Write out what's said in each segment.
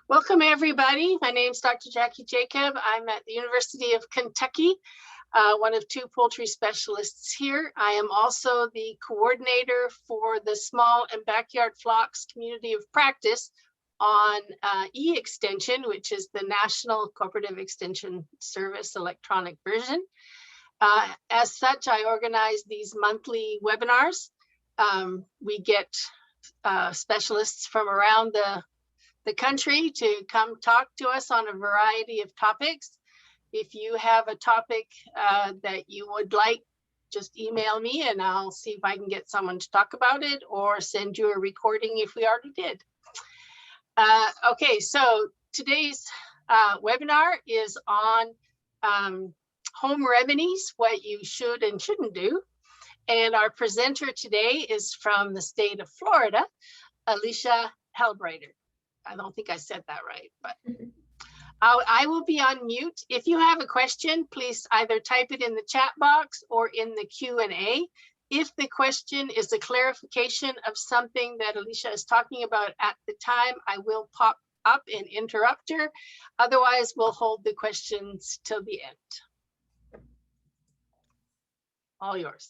Welcome, everybody. My name is Dr. Jackie Jacob. I'm at the University of Kentucky, one of two poultry specialists here. I am also the coordinator for the Small and Backyard Flocks Community of Practice on e-Extension, which is the National Cooperative Extension Service electronic version. As such, I organize these monthly webinars. We get specialists from around the country to come talk to us on a variety of topics. If you have a topic that you would like, just email me and I'll see if I can get someone to talk about it or send you a recording if we already did. Okay, so today's webinar is on home remedies, what you should and shouldn't do. And our presenter today is from the state of Florida, Alicia Halbritter. I don't think I said that right, but I will be on mute. If you have a question, please either type it in the chat box or in the Q&A. If the question is a clarification of something that Alicia is talking about at the time, I will pop up and interrupt her. Otherwise, we'll hold the questions till the end. All yours.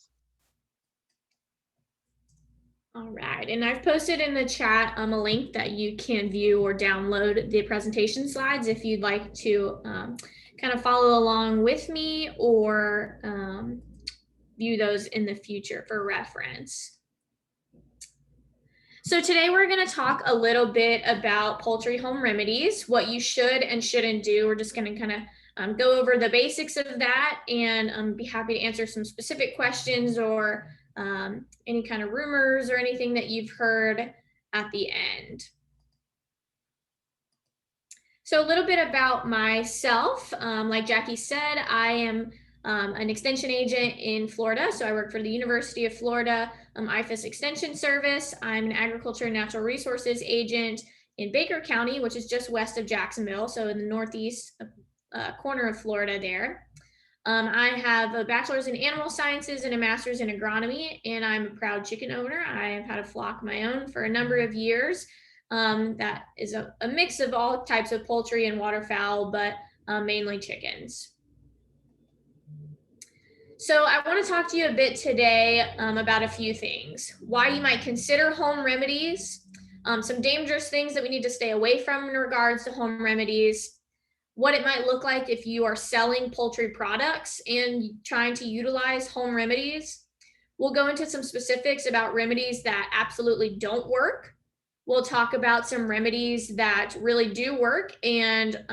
All right, and I've posted in the chat a link that you can view or download the presentation slides if you'd like to kind of follow along with me or view those in the future for reference. So today we're going to talk a little bit about poultry home remedies, what you should and shouldn't do. We're just going to kind of go over the basics of that and be happy to answer some specific questions or any kind of rumors or anything that you've heard at the end. So a little bit about myself. Like Jackie said, I am an extension agent in Florida. So I work for the University of Florida IFAS Extension Service. I'm an agriculture and natural resources agent in Baker County, which is just west of Jacksonville. So in the northeast corner of Florida there. I have a bachelor's in animal sciences and a master's in agronomy, and I'm a proud chicken owner. I have had a flock of my own for a number of years. That is a mix of all types of poultry and waterfowl, but mainly chickens. So I want to talk to you a bit today about a few things. Why you might consider home remedies, some dangerous things that we need to stay away from in regards to home remedies, what it might look like if you are selling poultry products and trying to utilize home remedies. We'll go into some specifics about remedies that absolutely don't work. We'll talk about some remedies that really do work and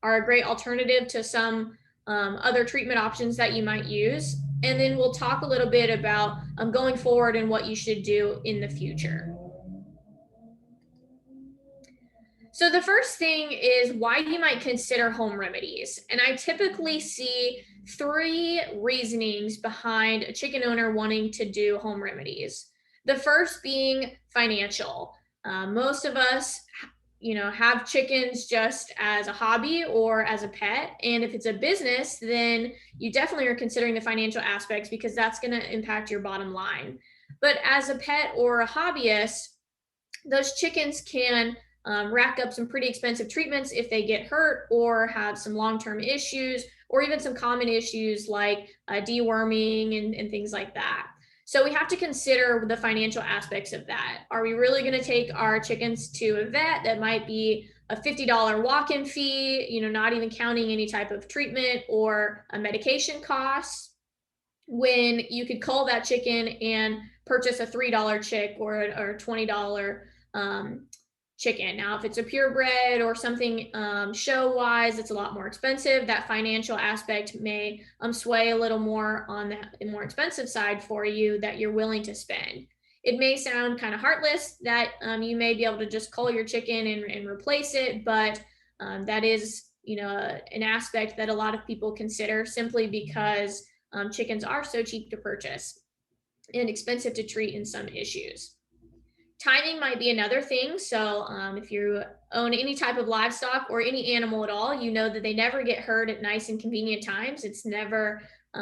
are a great alternative to some other treatment options that you might use. And then we'll talk a little bit about going forward and what you should do in the future. So the first thing is why you might consider home remedies. And I typically see three reasonings behind a chicken owner wanting to do home remedies. The first being financial. Most of us, have chickens just as a hobby or as a pet. And if it's a business, then you definitely are considering the financial aspects because that's going to impact your bottom line. But as a pet or a hobbyist, those chickens can rack up some pretty expensive treatments if they get hurt or have some long-term issues or even some common issues like deworming and things like that. So we have to consider the financial aspects of that. Are we really going to take our chickens to a vet that might be a $50 walk-in fee, not even counting any type of treatment or a medication costs, when you could cull that chicken and purchase a $3 chick or a $20 chicken. Now, if it's a purebred or something show-wise, it's a lot more expensive. That financial aspect may sway a little more on the more expensive side for you that you're willing to spend. It may sound kind of heartless that you may be able to just cull your chicken and replace it, but that is, an aspect that a lot of people consider simply because chickens are so cheap to purchase and expensive to treat in some issues. Timing might be another thing. So if you own any type of livestock or any animal at all, that they never get hurt at nice and convenient times. It's never, 8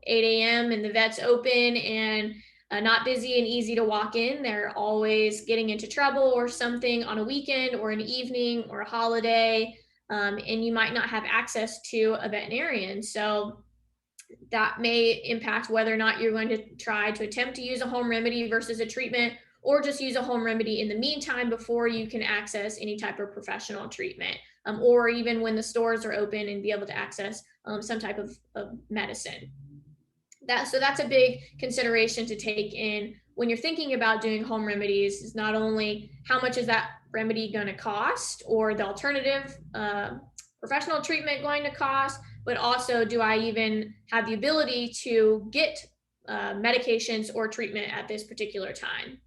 a.m. and the vet's open and not busy and easy to walk in. They're always getting into trouble or something on a weekend or an evening or a holiday, and you might not have access to a veterinarian. So that may impact whether or not you're going to try to attempt to use a home remedy versus a treatment, or just use a home remedy in the meantime before you can access any type of professional treatment, or even when the stores are open and be able to access some type of medicine. So that's a big consideration to take in when you're thinking about doing home remedies, is not only how much is that remedy going to cost, or the alternative professional treatment going to cost, but also, do I even have the ability to get medications or treatment at this particular time?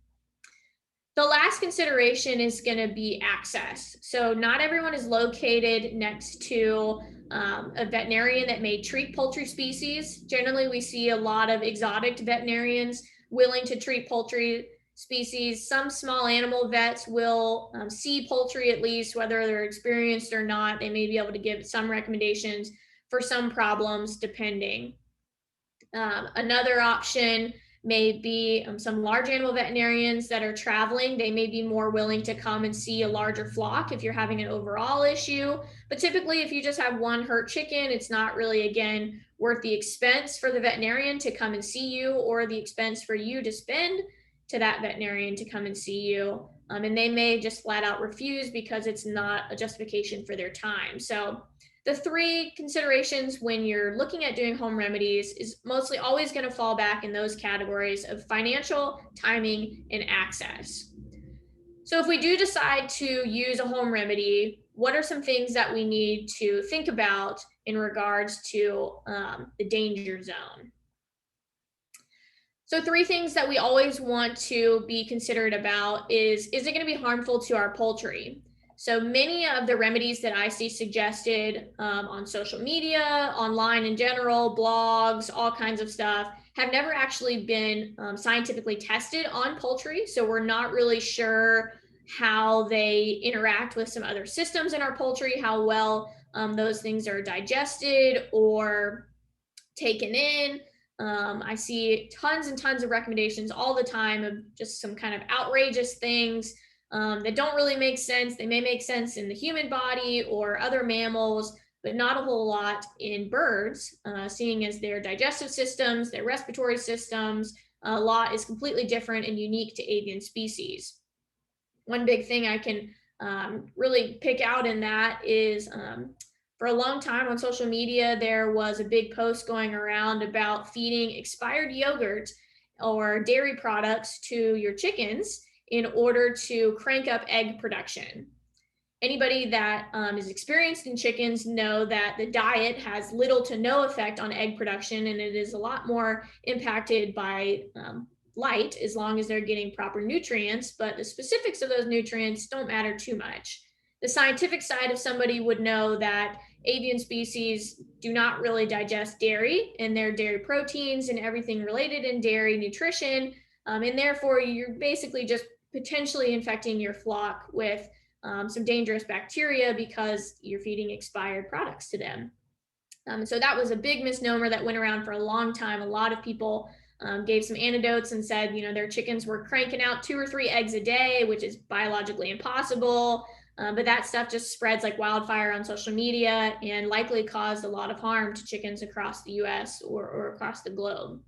The last consideration is going to be access. So not everyone is located next to a veterinarian that may treat poultry species. Generally, we see a lot of exotic veterinarians willing to treat poultry species. Some small animal vets will see poultry, at least, whether they're experienced or not. They may be able to give some recommendations for some problems, depending. Another option may be some large animal veterinarians that are traveling. They may be more willing to come and see a larger flock if you're having an overall issue. But typically, if you just have one hurt chicken, it's not really, again, worth the expense for the veterinarian to come and see you, or the expense for you to spend to that veterinarian to come and see you. And they may just flat out refuse because it's not a justification for their time. So the three considerations when you're looking at doing home remedies is mostly always going to fall back in those categories of financial, timing, and access. So if we do decide to use a home remedy, what are some things that we need to think about in regards to the danger zone? So three things that we always want to be considerate about is it going to be harmful to our poultry? So many of the remedies that I see suggested on social media, online in general, blogs, all kinds of stuff, have never actually been scientifically tested on poultry. So we're not really sure how they interact with some other systems in our poultry, how well those things are digested or taken in. I see tons and tons of recommendations all the time of just some kind of outrageous things that don't really make sense. They may make sense in the human body or other mammals, but not a whole lot in birds, seeing as their digestive systems, their respiratory systems, a lot is completely different and unique to avian species. One big thing I can really pick out in that is for a long time on social media, there was a big post going around about feeding expired yogurt or dairy products to your chickens in order to crank up egg production. Anybody that is experienced in chickens know that the diet has little to no effect on egg production, and it is a lot more impacted by light as long as they're getting proper nutrients, but the specifics of those nutrients don't matter too much. The scientific side of somebody would know that avian species do not really digest dairy and their dairy proteins and everything related in dairy nutrition, and therefore you're basically just potentially infecting your flock with some dangerous bacteria because you're feeding expired products to them. So that was a big misnomer that went around for a long time. A lot of people gave some anecdotes and said, their chickens were cranking out 2 or 3 eggs a day, which is biologically impossible. But that stuff just spreads like wildfire on social media and likely caused a lot of harm to chickens across the US or across the globe.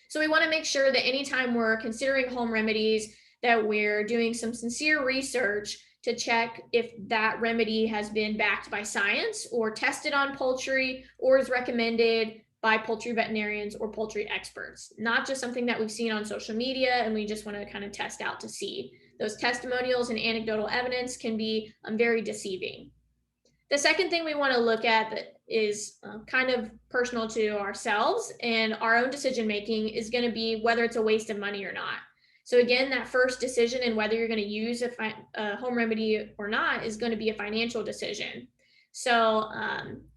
So we want to make sure that anytime we're considering home remedies, that we're doing some sincere research to check if that remedy has been backed by science or tested on poultry or is recommended by poultry veterinarians or poultry experts, not just something that we've seen on social media and we just want to kind of test out to see. Those testimonials and anecdotal evidence can be very deceiving. The second thing we want to look at that is kind of personal to ourselves and our own decision making is going to be whether it's a waste of money or not. So again, that first decision in whether you're going to use a home remedy or not is going to be a financial decision. So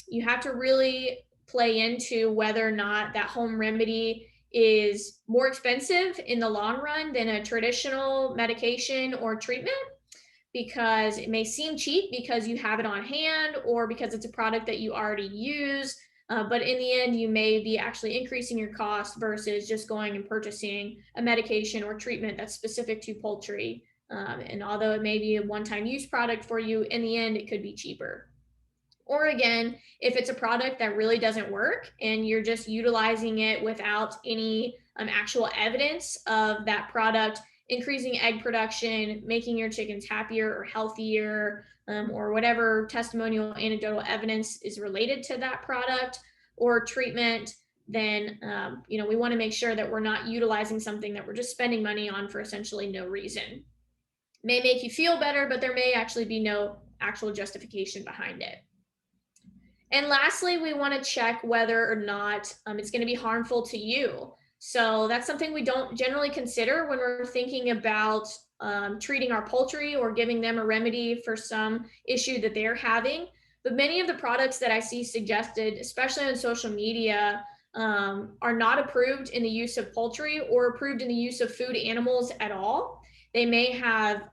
you have to really play into whether or not that home remedy is more expensive in the long run than a traditional medication or treatment, because it may seem cheap because you have it on hand or because it's a product that you already use. But in the end, you may be actually increasing your cost versus just going and purchasing a medication or treatment that's specific to poultry. And although it may be a one-time use product for you, in the end, it could be cheaper. Or again, if it's a product that really doesn't work and you're just utilizing it without any actual evidence of that product increasing egg production, making your chickens happier or healthier, or whatever testimonial anecdotal evidence is related to that product or treatment, then we want to make sure that we're not utilizing something that we're just spending money on for essentially no reason. May make you feel better, but there may actually be no actual justification behind it. And lastly, we want to check whether or not it's going to be harmful to you. So that's something we don't generally consider when we're thinking about treating our poultry or giving them a remedy for some issue that they're having. But many of the products that I see suggested, especially on social media, are not approved in the use of poultry or approved in the use of food animals at all. They may have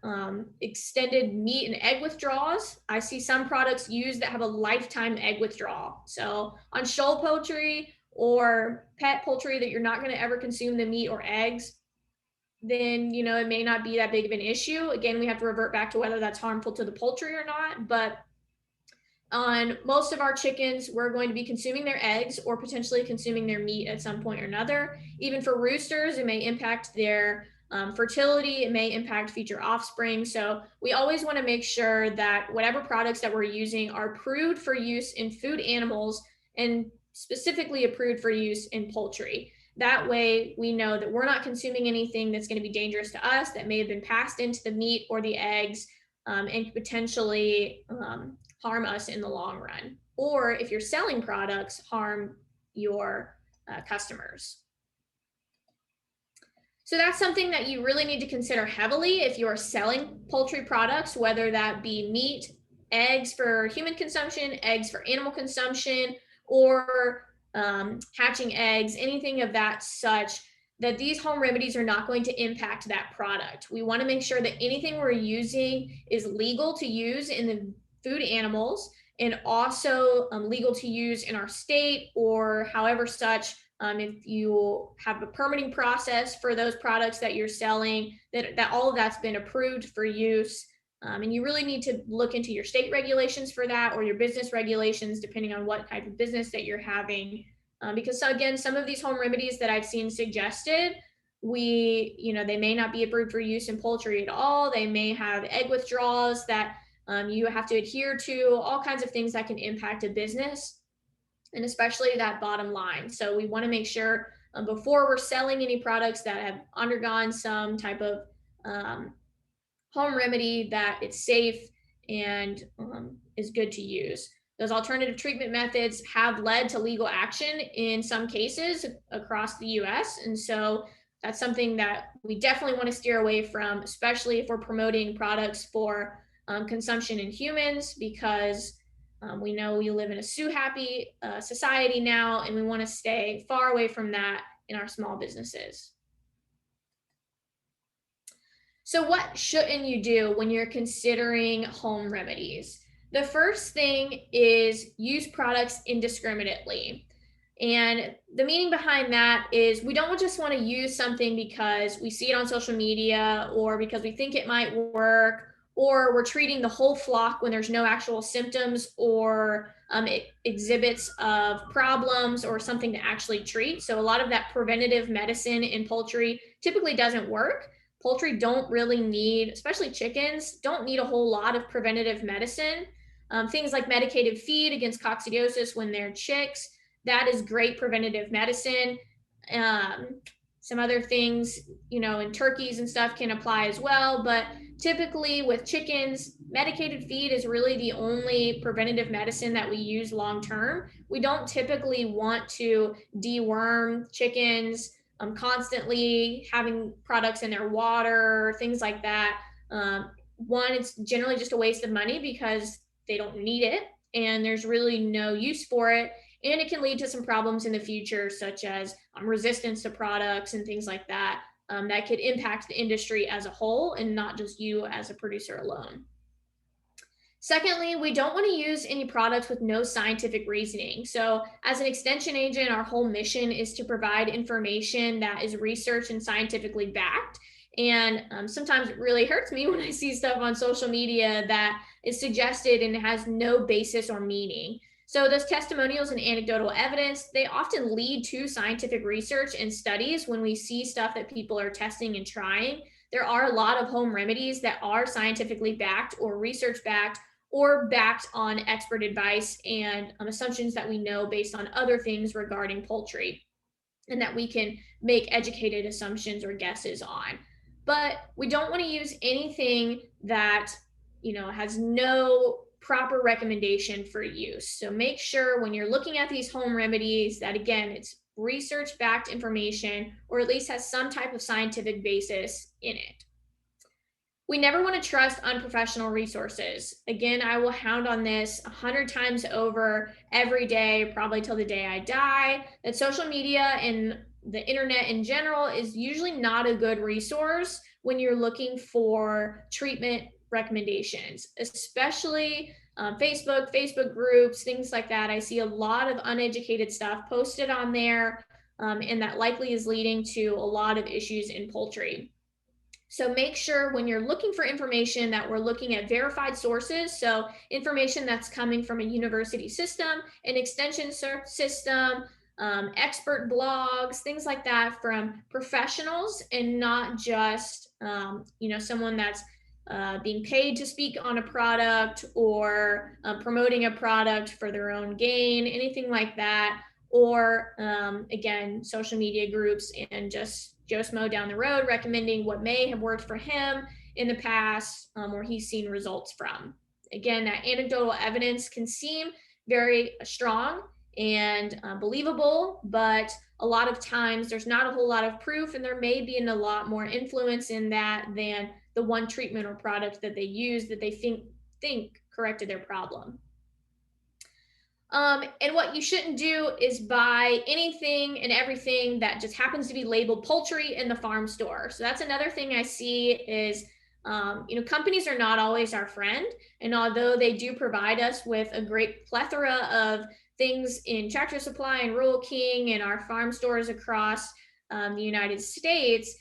extended meat and egg withdrawals. I see some products used that have a lifetime egg withdrawal. So on shoal poultry or pet poultry that you're not going to ever consume the meat or eggs, then it may not be that big of an issue. Again, we have to revert back to whether that's harmful to the poultry or not. But on most of our chickens, we're going to be consuming their eggs or potentially consuming their meat at some point or another. Even for roosters, it may impact their fertility, it may impact future offspring. So we always want to make sure that whatever products that we're using are approved for use in food animals and specifically approved for use in poultry. That way we know that we're not consuming anything that's going to be dangerous to us that may have been passed into the meat or the eggs and potentially harm us in the long run. Or if you're selling products, harm your customers. So that's something that you really need to consider heavily if you're selling poultry products, whether that be meat, eggs for human consumption, eggs for animal consumption, or hatching eggs, anything of that such, that these home remedies are not going to impact that product. We want to make sure that anything we're using is legal to use in the food animals and also legal to use in our state or however such. If you have a permitting process for those products that you're selling, that all of that's been approved for use. And you really need to look into your state regulations for that or your business regulations, depending on what type of business that you're having. Because again, some of these home remedies that I've seen suggested, they may not be approved for use in poultry at all. They may have egg withdrawals that you have to adhere to, all kinds of things that can impact a business, and especially that bottom line. So we want to make sure before we're selling any products that have undergone some type of home remedy that it's safe and is good to use. Those alternative treatment methods have led to legal action in some cases across the US. And so that's something that we definitely want to steer away from, especially if we're promoting products for consumption in humans, because we know we live in a sue-happy society now, and we want to stay far away from that in our small businesses. So what shouldn't you do when you're considering home remedies? The first thing is use products indiscriminately. And the meaning behind that is we don't just want to use something because we see it on social media or because we think it might work, or we're treating the whole flock when there's no actual symptoms or exhibits of problems or something to actually treat. So a lot of that preventative medicine in poultry typically doesn't work. Poultry don't really need, especially chickens, don't need a whole lot of preventative medicine. Things like medicated feed against coccidiosis when they're chicks, that is great preventative medicine. Some other things, in turkeys and stuff can apply as well. But typically with chickens, medicated feed is really the only preventative medicine that we use long term. We don't typically want to deworm chickens, constantly having products in their water, things like that. One, it's generally just a waste of money because they don't need it and there's really no use for it. And it can lead to some problems in the future, such as resistance to products and things like that, that could impact the industry as a whole and not just you as a producer alone. Secondly, we don't want to use any products with no scientific reasoning. So, as an extension agent, our whole mission is to provide information that is research and scientifically backed. And sometimes it really hurts me when I see stuff on social media that is suggested and has no basis or meaning. So, those testimonials and anecdotal evidence, they often lead to scientific research and studies when we see stuff that people are testing and trying. There are a lot of home remedies that are scientifically backed or research backed or backed on expert advice and assumptions that we know based on other things regarding poultry and that we can make educated assumptions or guesses on. But we don't want to use anything that, has no proper recommendation for use. So make sure when you're looking at these home remedies that, again, it's research backed information or at least has some type of scientific basis in it. We never want to trust unprofessional resources. Again, I will hound on this 100 times over every day, probably till the day I die, that social media and the internet in general is usually not a good resource when you're looking for treatment recommendations, especially Facebook groups, things like that. I see a lot of uneducated stuff posted on there, and that likely is leading to a lot of issues in poultry. So make sure when you're looking for information that we're looking at verified sources. So information that's coming from a university system, an extension system, expert blogs, things like that from professionals and not just, someone that's being paid to speak on a product or promoting a product for their own gain, anything like that. Or again, social media groups and just Joe Smo down the road recommending what may have worked for him in the past or he's seen results from. Again, that anecdotal evidence can seem very strong and believable, but a lot of times there's not a whole lot of proof, and there may be a lot more influence in that than the one treatment or product that they use that they think corrected their problem. And what you shouldn't do is buy anything and everything that just happens to be labeled poultry in the farm store. So that's another thing I see is, companies are not always our friend. And although they do provide us with a great plethora of things in Tractor Supply and Rural King and our farm stores across the United States,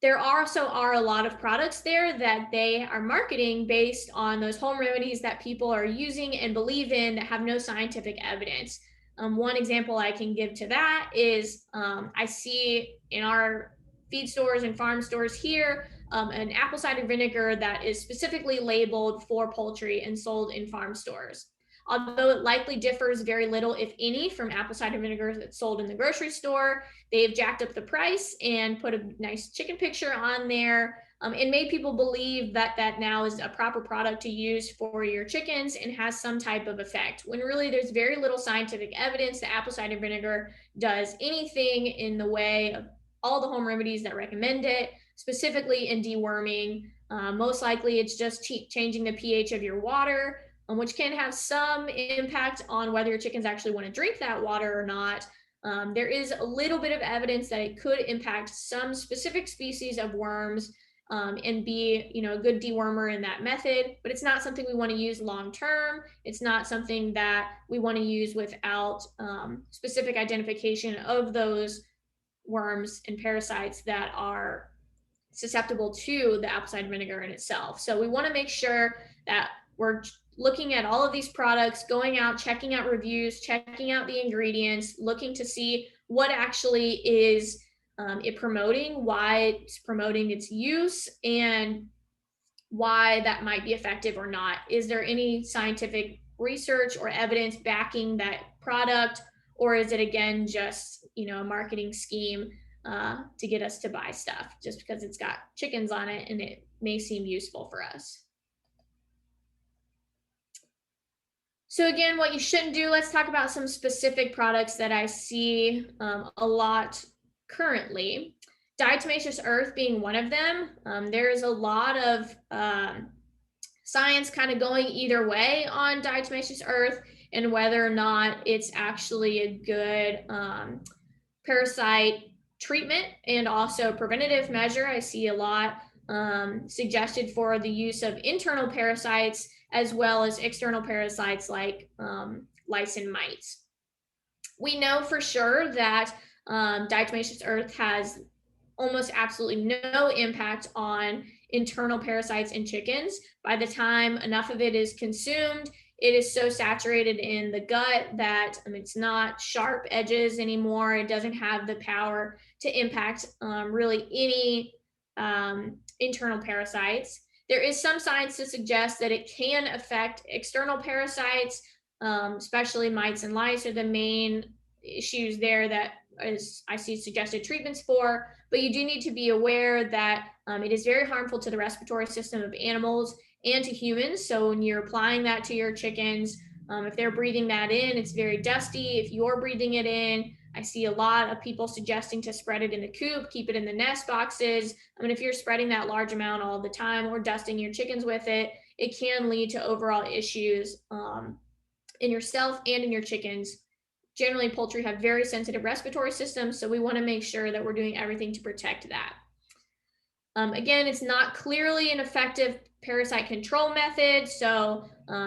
there also are a lot of products there that they are marketing based on those home remedies that people are using and believe in that have no scientific evidence. One example I can give to that is I see in our feed stores and farm stores here an apple cider vinegar that is specifically labeled for poultry and sold in farm stores. Although it likely differs very little, if any, from apple cider vinegar that's sold in the grocery store, they've jacked up the price and put a nice chicken picture on there and made people believe that that now is a proper product to use for your chickens and has some type of effect, when really there's very little scientific evidence that apple cider vinegar does anything in the way of all the home remedies that recommend it, specifically in deworming. Most likely it's just changing the pH of your water, which can have some impact on whether your chickens actually want to drink that water or not. There is a little bit of evidence that it could impact some specific species of worms and be, a good dewormer in that method, but it's not something we want to use long term. It's not something that we want to use without specific identification of those worms and parasites that are susceptible to the apple cider vinegar in itself. So we want to make sure that we're looking at all of these products, going out, checking out reviews, checking out the ingredients, looking to see what actually is it promoting, why it's promoting its use, and why that might be effective or not. Is there any scientific research or evidence backing that product, or is it again just a marketing scheme to get us to buy stuff just because it's got chickens on it and it may seem useful for us? So again, what you shouldn't do, let's talk about some specific products that I see a lot currently. Diatomaceous earth being one of them. There is a lot of science kind of going either way on diatomaceous earth and whether or not it's actually a good parasite treatment and also preventative measure. I see a lot suggested for the use of internal parasites as well as external parasites like lice and mites. We know for sure that diatomaceous earth has almost absolutely no impact on internal parasites in chickens. By the time enough of it is consumed, it is so saturated in the gut that it's not sharp edges anymore. It doesn't have the power to impact really any internal parasites. There is some science to suggest that it can affect external parasites, especially mites and lice are the main issues there that as I see suggested treatments for, but you do need to be aware that it is very harmful to the respiratory system of animals and to humans. So when you're applying that to your chickens, if they're breathing that in, it's very dusty. If you're breathing it in, I see a lot of people suggesting to spread it in the coop, keep it in the nest boxes. If you're spreading that large amount all the time or dusting your chickens with it, it can lead to overall issues in yourself and in your chickens. Generally, poultry have very sensitive respiratory systems, so we want to make sure that we're doing everything to protect that. Again, it's not clearly an effective parasite control method, so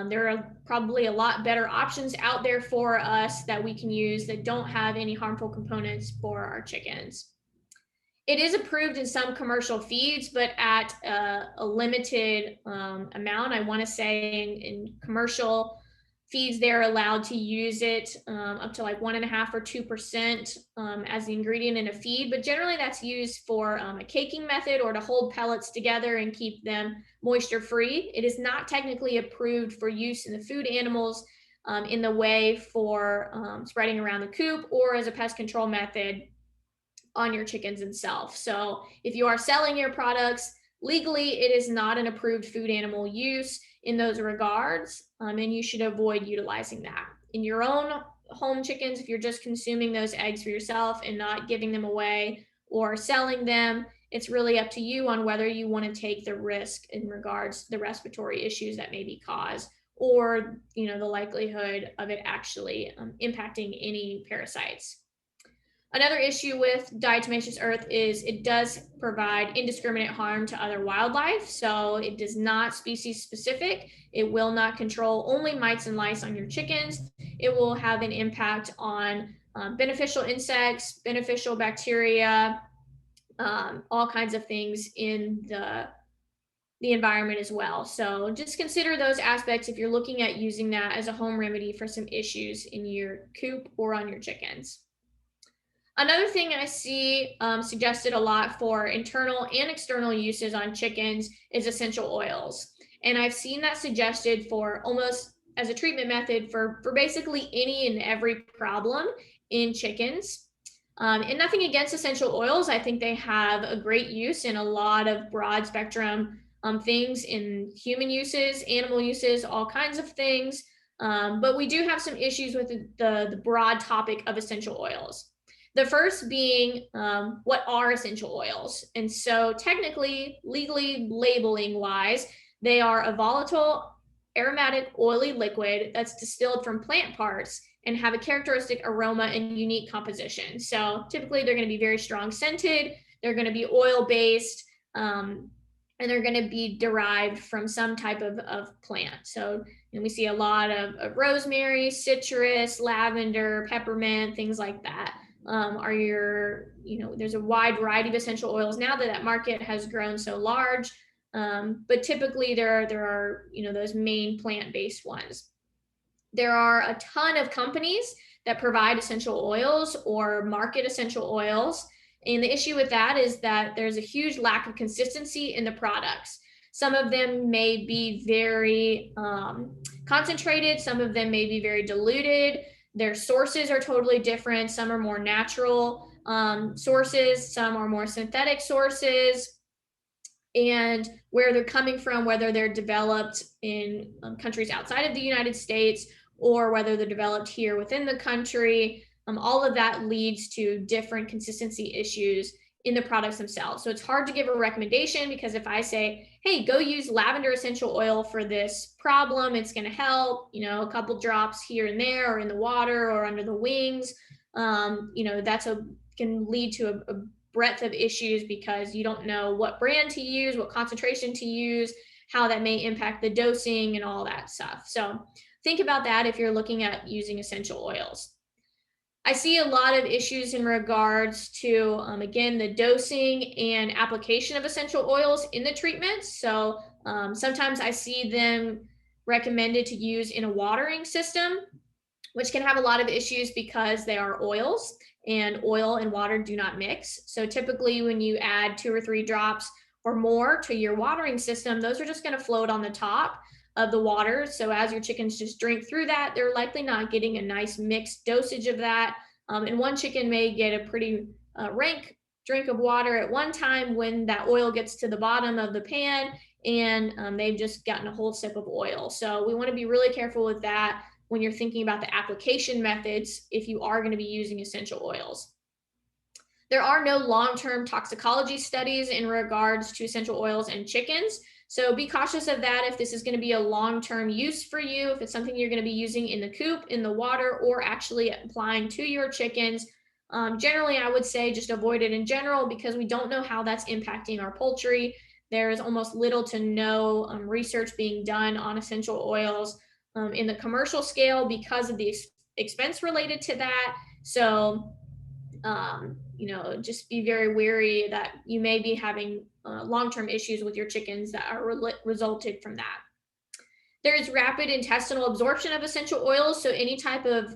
there are probably a lot better options out there for us that we can use that don't have any harmful components for our chickens. It is approved in some commercial feeds, but at a limited amount. I want to say in commercial feeds, they're allowed to use it up to like 1.5 or 2% as the ingredient in a feed. But generally, that's used for a caking method or to hold pellets together and keep them moisture free. It is not technically approved for use in the food animals in the way for spreading around the coop or as a pest control method on your chickens itself. So if you are selling your products legally, it is not an approved food animal use in those regards, and you should avoid utilizing that. In your own home chickens, if you're just consuming those eggs for yourself and not giving them away or selling them, it's really up to you on whether you want to take the risk in regards to the respiratory issues that may be caused or the likelihood of it actually impacting any parasites. Another issue with diatomaceous earth is it does provide indiscriminate harm to other wildlife. So it does not species specific. It will not control only mites and lice on your chickens. It will have an impact on beneficial insects, beneficial bacteria, all kinds of things in the environment as well. So just consider those aspects if you're looking at using that as a home remedy for some issues in your coop or on your chickens. Another thing I see suggested a lot for internal and external uses on chickens is essential oils. And I've seen that suggested for almost as a treatment method for basically any and every problem in chickens. And nothing against essential oils. I think they have a great use in a lot of broad spectrum things in human uses, animal uses, all kinds of things. But we do have some issues with the broad topic of essential oils. The first being what are essential oils? And so technically, legally labeling wise, they are a volatile, aromatic, oily liquid that's distilled from plant parts and have a characteristic aroma and unique composition. So typically they're going to be very strong scented, they're going to be oil-based, and they're going to be derived from some type of plant. So we see a lot of rosemary, citrus, lavender, peppermint, things like that. There's a wide variety of essential oils now that market has grown so large, but typically there are those main plant-based ones. There are a ton of companies that provide essential oils or market essential oils, and the issue with that is that there's a huge lack of consistency in the products. Some of them may be very concentrated, some of them may be very diluted. Their sources are totally different. Some are more natural sources, some are more synthetic sources, and where they're coming from, whether they're developed in countries outside of the United States or whether they're developed here within the country, all of that leads to different consistency issues in the products themselves. So it's hard to give a recommendation because if I say, hey, go use lavender essential oil for this problem, it's going to help, a couple drops here and there or in the water or under the wings, can lead to a breadth of issues because you don't know what brand to use, what concentration to use, how that may impact the dosing and all that stuff. So think about that if you're looking at using essential oils. I see a lot of issues in regards to, again, the dosing and application of essential oils in the treatments. So sometimes I see them recommended to use in a watering system, which can have a lot of issues because they are oils and oil and water do not mix. So typically when you add 2 or 3 drops or more to your watering system, those are just going to float on the top of the water. So as your chickens just drink through that, they're likely not getting a nice mixed dosage of that. And one chicken may get a pretty rank drink of water at one time when that oil gets to the bottom of the pan, and they've just gotten a whole sip of oil. So we want to be really careful with that when you're thinking about the application methods if you are going to be using essential oils. There are no long-term toxicology studies in regards to essential oils and chickens. So be cautious of that if this is going to be a long-term use for you, if it's something you're going to be using in the coop, in the water, or actually applying to your chickens. Generally, I would say just avoid it in general because we don't know how that's impacting our poultry. There is almost little to no research being done on essential oils in the commercial scale because of the expense related to that. So just be very wary that you may be having long-term issues with your chickens that are resulted from that. There is rapid intestinal absorption of essential oils. So any type of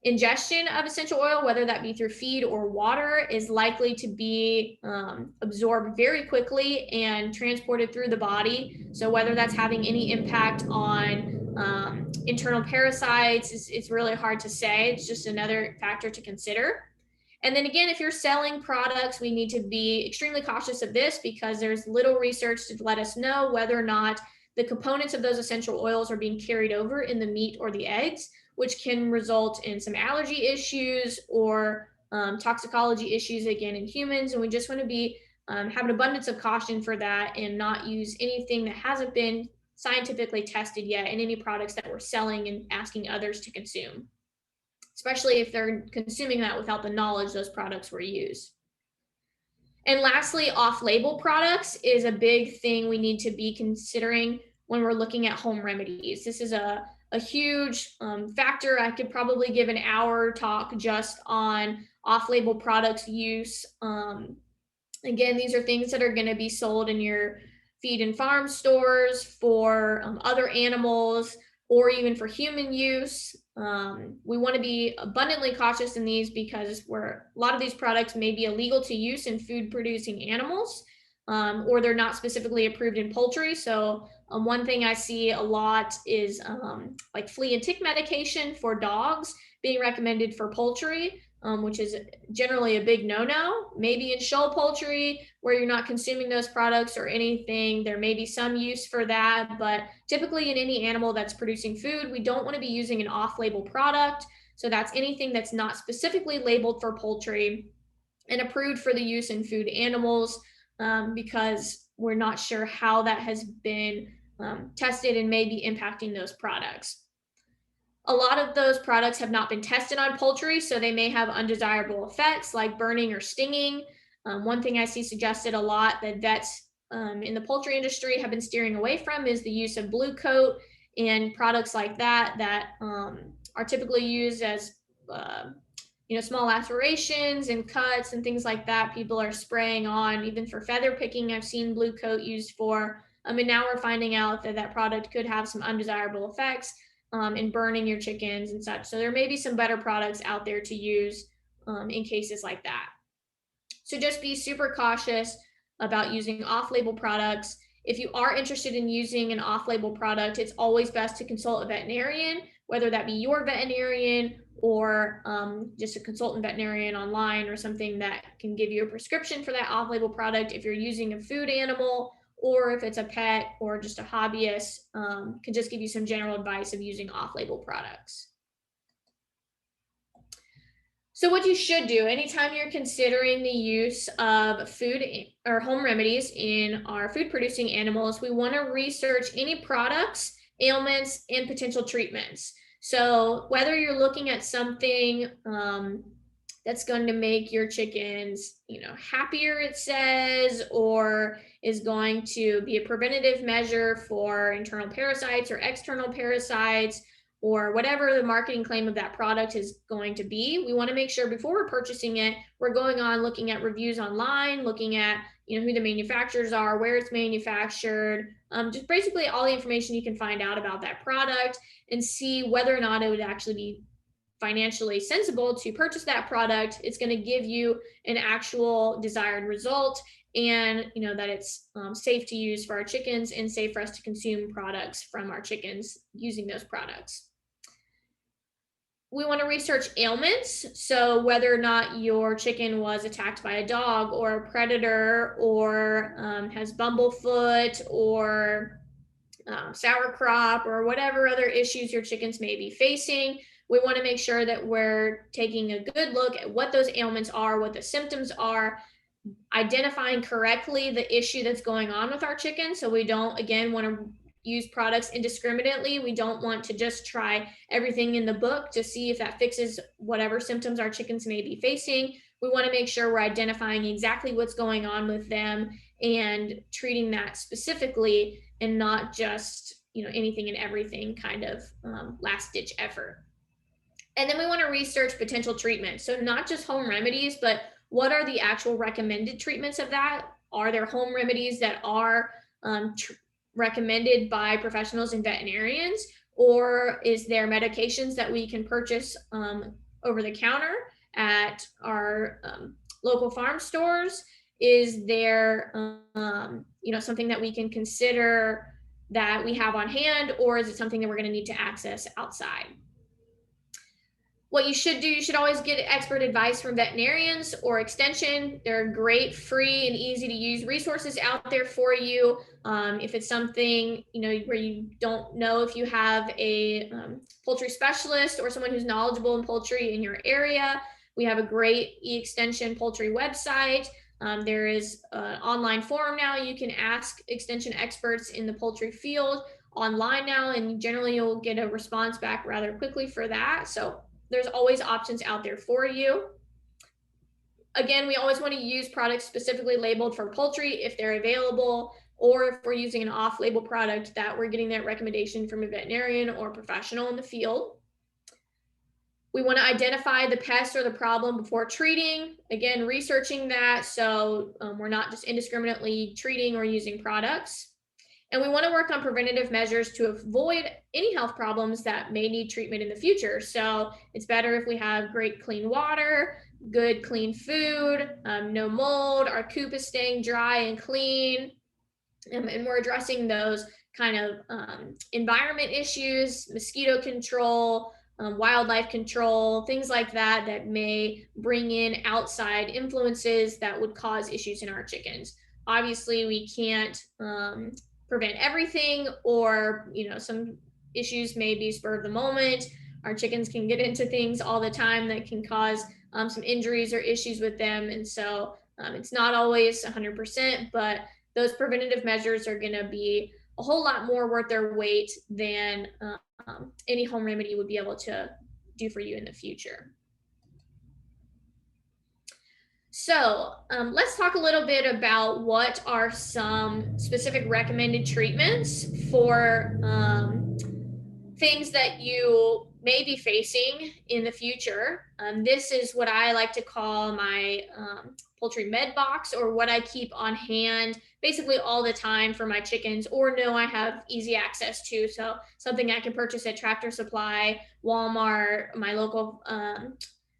ingestion of essential oil, whether that be through feed or water, is likely to be absorbed very quickly and transported through the body. So whether that's having any impact on internal parasites, it's really hard to say. It's just another factor to consider. And then again, if you're selling products, we need to be extremely cautious of this because there's little research to let us know whether or not the components of those essential oils are being carried over in the meat or the eggs, which can result in some allergy issues or toxicology issues again in humans. And we just want to be have an abundance of caution for that and not use anything that hasn't been scientifically tested yet in any products that we're selling and asking others to consume, especially if they're consuming that without the knowledge those products were used. And lastly, off-label products is a big thing we need to be considering when we're looking at home remedies. This is a huge factor. I could probably give an hour talk just on off-label products use. Again, these are things that are going to be sold in your feed and farm stores for other animals or even for human use. We want to be abundantly cautious in these because a lot of these products may be illegal to use in food producing animals, or they're not specifically approved in poultry. So one thing I see a lot is like flea and tick medication for dogs being recommended for poultry, which is generally a big no-no. Maybe in show poultry where you're not consuming those products or anything, there may be some use for that, but typically in any animal that's producing food, we don't want to be using an off-label product. So that's anything that's not specifically labeled for poultry and approved for the use in food animals, because we're not sure how that has been tested and may be impacting those products. A lot of those products have not been tested on poultry, so they may have undesirable effects like burning or stinging. One thing I see suggested a lot that vets in the poultry industry have been steering away from is the use of blue coat and products like that that are typically used as small lacerations and cuts and things like that. People are spraying on, even for feather picking, I've seen blue coat used for. And now we're finding out that that product could have some undesirable effects in burning your chickens and such. So there may be some better products out there to use in cases like that. So just be super cautious about using off-label products. If you are interested in using an off-label product, it's always best to consult a veterinarian, whether that be your veterinarian or just a consultant veterinarian online or something that can give you a prescription for that off-label product. If you're using a food animal, or if it's a pet or just a hobbyist, can just give you some general advice of using off-label products. So what you should do anytime you're considering the use of food or home remedies in our food producing animals, we want to research any products, ailments, and potential treatments. So whether you're looking at something that's going to make your chickens, happier, it says, or is going to be a preventative measure for internal parasites or external parasites, or whatever the marketing claim of that product is going to be. We want to make sure before we're purchasing it, we're going on looking at reviews online, looking at who the manufacturers are, where it's manufactured, just basically all the information you can find out about that product, and see whether or not it would actually be financially sensible to purchase that product. It's going to give you an actual desired result, and that it's safe to use for our chickens and safe for us to consume products from our chickens using those products. We want to research ailments. So whether or not your chicken was attacked by a dog or a predator, or has bumblefoot or sour crop, or whatever other issues your chickens may be facing, we want to make sure that we're taking a good look at what those ailments are, what the symptoms are, identifying correctly the issue that's going on with our chicken. So we don't, again, want to use products indiscriminately. We don't want to just try everything in the book to see if that fixes whatever symptoms our chickens may be facing. We want to make sure we're identifying exactly what's going on with them and treating that specifically, and not just anything and everything kind of last ditch effort. And then we want to research potential treatments. So not just home remedies, but what are the actual recommended treatments of that? Are there home remedies that are recommended by professionals and veterinarians, or is there medications that we can purchase over the counter at our local farm stores? Is there something that we can consider that we have on hand, or is it something that we're going to need to access outside? What you should do, you should always get expert advice from veterinarians or extension. There are great, free, and easy to use resources out there for you. If it's something where you don't know if you have a poultry specialist or someone who's knowledgeable in poultry in your area, we have a great e-extension poultry website. There is an online forum now. You can ask extension experts in the poultry field online now, and generally you'll get a response back rather quickly for that. So there's always options out there for you. Again, we always want to use products specifically labeled for poultry if they're available, or if we're using an off-label product, that we're getting that recommendation from a veterinarian or professional in the field. We want to identify the pest or the problem before treating. Again, researching that, so we're not just indiscriminately treating or using products. And we want to work on preventative measures to avoid any health problems that may need treatment in the future. So it's better if we have great clean water, good clean food, no mold, our coop is staying dry and clean, and we're addressing those kind of environment issues, mosquito control, wildlife control, things like that, that may bring in outside influences that would cause issues in our chickens. Obviously, we can't prevent everything, or some issues may be spur of the moment. Our chickens can get into things all the time that can cause some injuries or issues with them, and so it's not always 100%, but those preventative measures are going to be a whole lot more worth their weight than any home remedy would be able to do for you in the future. So let's talk a little bit about what are some specific recommended treatments for things that you may be facing in the future. This is what I like to call my poultry med box, or what I keep on hand basically all the time for my chickens, or know I have easy access to. So something I can purchase at Tractor Supply, Walmart, my local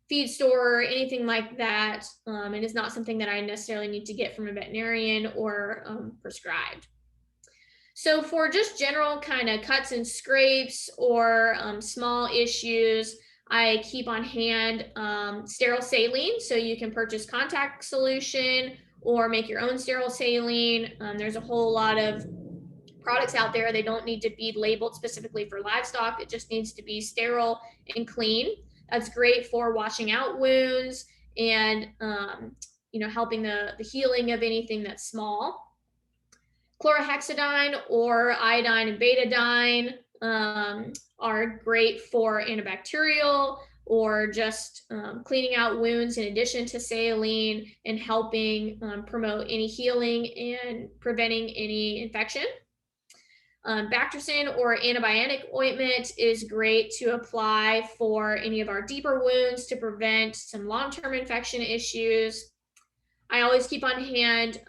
feed store, anything like that. And it's not something that I necessarily need to get from a veterinarian or prescribed. So for just general kind of cuts and scrapes or small issues, I keep on hand sterile saline. So you can purchase contact solution or make your own sterile saline. There's a whole lot of products out there. They don't need to be labeled specifically for livestock. It just needs to be sterile and clean. That's great for washing out wounds and helping the healing of anything that's small. Chlorhexidine or iodine and betadine are great for antibacterial or just cleaning out wounds in addition to saline and helping promote any healing and preventing any infection. Bactrofen or antibiotic ointment is great to apply for any of our deeper wounds to prevent some long-term infection issues. I always keep on hand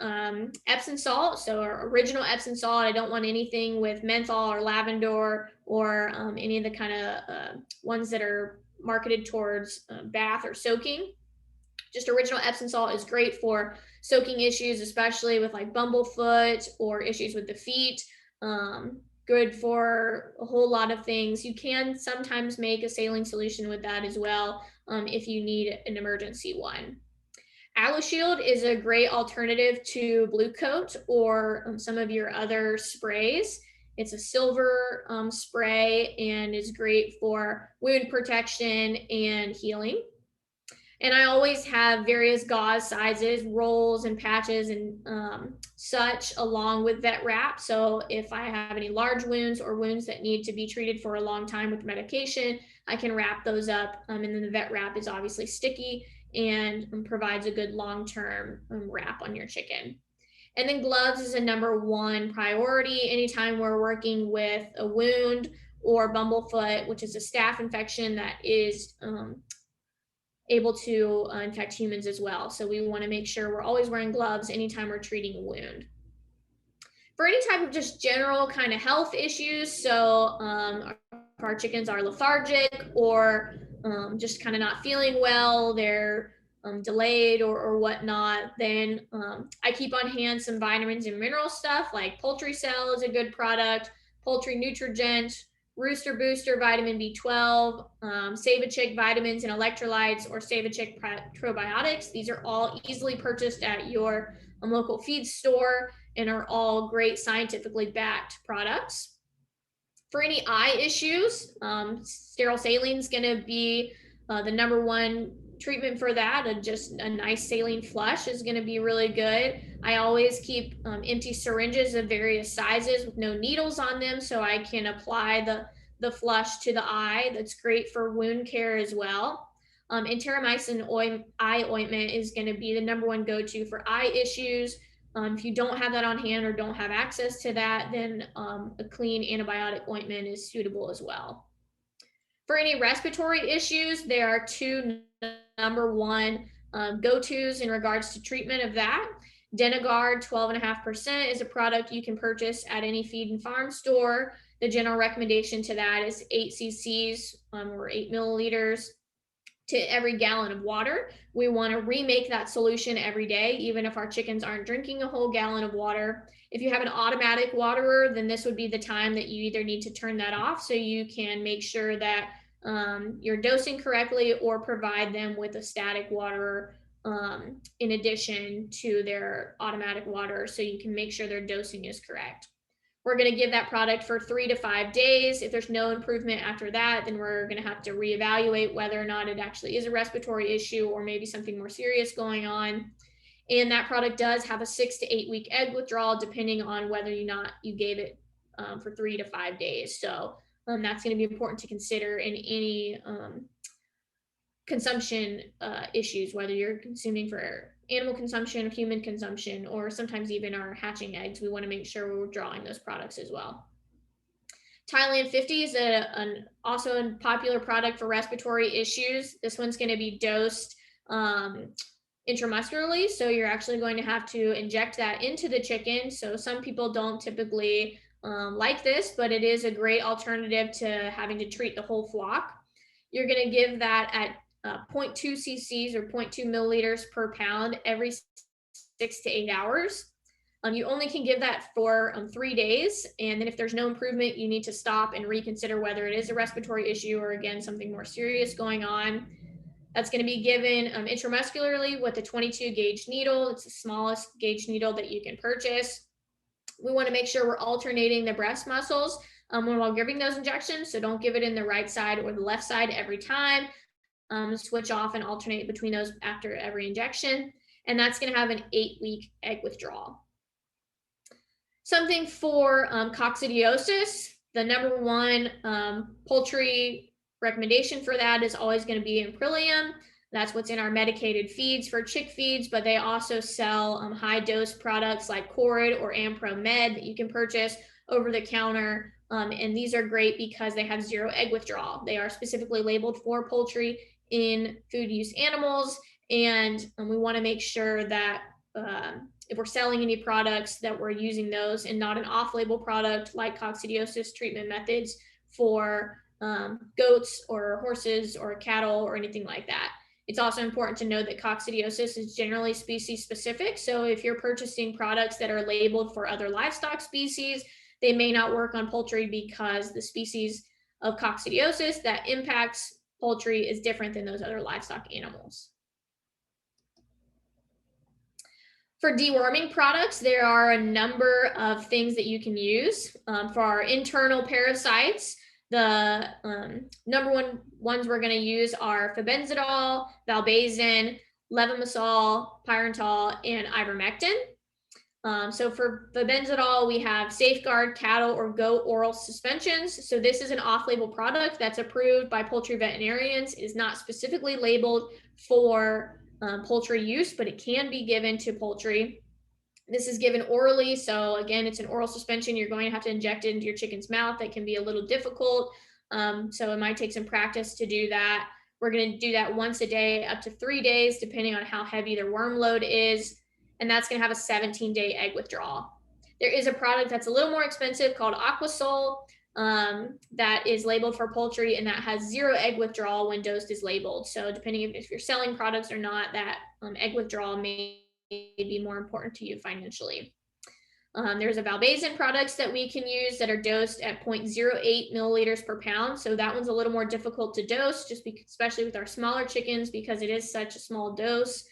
Epsom salt, so our original Epsom salt. I don't want anything with menthol or lavender or any of the kind of ones that are marketed towards bath or soaking. Just original Epsom salt is great for soaking issues, especially with like bumblefoot or issues with the feet. Good for a whole lot of things. You can sometimes make a saline solution with that as well if you need an emergency one. AlloShield is a great alternative to Blue Coat or some of your other sprays. It's a silver spray and is great for wound protection and healing. And I always have various gauze sizes, rolls and patches and such along with vet wrap. So if I have any large wounds or wounds that need to be treated for a long time with medication, I can wrap those up. And then the vet wrap is obviously sticky and provides a good long-term wrap on your chicken. And then gloves is a #1 priority anytime we're working with a wound or bumblefoot, which is a staph infection that is able to infect humans as well. So we want to make sure we're always wearing gloves anytime we're treating a wound. For any type of just general kind of health issues, so if our chickens are lethargic or just kind of not feeling well, they're delayed or whatnot, then I keep on hand some vitamins and mineral stuff like Poultry Cell is a good product, Poultry Nutrigent, Rooster Booster vitamin B12, Save a Chick vitamins and electrolytes, or Save a Chick probiotics. These are all easily purchased at your local feed store and are all great scientifically backed products. For any eye issues, sterile saline is going to be the #1 treatment for that. Just a nice saline flush is going to be really good. I always keep empty syringes of various sizes with no needles on them so I can apply the flush to the eye. That's great for wound care as well. Interamycin eye ointment is going to be the #1 go-to for eye issues. If you don't have that on hand or don't have access to that, then a clean antibiotic ointment is suitable as well. For any respiratory issues, there are two #1 go-tos in regards to treatment of that. Denagard 12.5% is a product you can purchase at any feed and farm store. The general recommendation to that is 8 cc's or 8 milliliters to every gallon of water. We want to remake that solution every day, even if our chickens aren't drinking a whole gallon of water. If you have an automatic waterer, then this would be the time that you either need to turn that off so you can make sure that you're dosing correctly, or provide them with a static waterer in addition to their automatic water so you can make sure their dosing is correct. We're going to give that product for 3 to 5 days. If there's no improvement after that, then we're going to have to reevaluate whether or not it actually is a respiratory issue or maybe something more serious going on. And that product does have a 6 to 8 week egg withdrawal, depending on whether or not you gave it for 3 to 5 days. So that's going to be important to consider in any consumption issues, whether you're consuming for animal consumption, human consumption, or sometimes even our hatching eggs. We want to make sure we're drawing those products as well. Thailand 50 is also a popular product for respiratory issues. This one's going to be dosed intramuscularly, so you're actually going to have to inject that into the chicken. So some people don't typically like this, but it is a great alternative to having to treat the whole flock. You're going to give that at 0.2 cc's or 0.2 milliliters per pound every 6 to 8 hours. You only can give that for 3 days. And then if there's no improvement, you need to stop and reconsider whether it is a respiratory issue or, again, something more serious going on. That's going to be given intramuscularly with a 22 gauge needle. It's the smallest gauge needle that you can purchase. We want to make sure we're alternating the breast muscles while giving those injections. So don't give it in the right side or the left side every time. Switch off and alternate between those after every injection. And that's going to have an 8-week egg withdrawal. Something for coccidiosis, the #1 poultry recommendation for that is always going to be Imprillium. That's what's in our medicated feeds for chick feeds, but they also sell high dose products like Corid or Ampro Med that you can purchase over the counter. And these are great because they have 0 egg withdrawal. They are specifically labeled for poultry in food use animals. And we want to make sure that if we're selling any products that we're using those and not an off-label product like coccidiosis treatment methods for goats or horses or cattle or anything like that. It's also important to know that coccidiosis is generally species specific. So if you're purchasing products that are labeled for other livestock species, they may not work on poultry because the species of coccidiosis that impacts poultry is different than those other livestock animals. For deworming products, there are a number of things that you can use. For our internal parasites, the number one ones we're going to use are febenzidol, valbazen, levamisole, pyrantel, and ivermectin. So for febenzidol, we have Safeguard cattle or goat oral suspensions. So this is an off-label product that's approved by poultry veterinarians. It is not specifically labeled for poultry use, but it can be given to poultry. This is given orally. So again, it's an oral suspension. You're going to have to inject it into your chicken's mouth. That can be a little difficult. So it might take some practice to do that. We're going to do that once a day, up to 3 days, depending on how heavy their worm load is. And that's going to have a 17-day egg withdrawal. There is a product that's a little more expensive called Aquasol that is labeled for poultry, and that has 0 egg withdrawal when dosed as labeled. So depending if you're selling products or not, that egg withdrawal may be more important to you financially. There's a valbazen products that we can use that are dosed at 0.08 milliliters per pound. So that one's a little more difficult to dose, just because, especially with our smaller chickens, because it is such a small dose.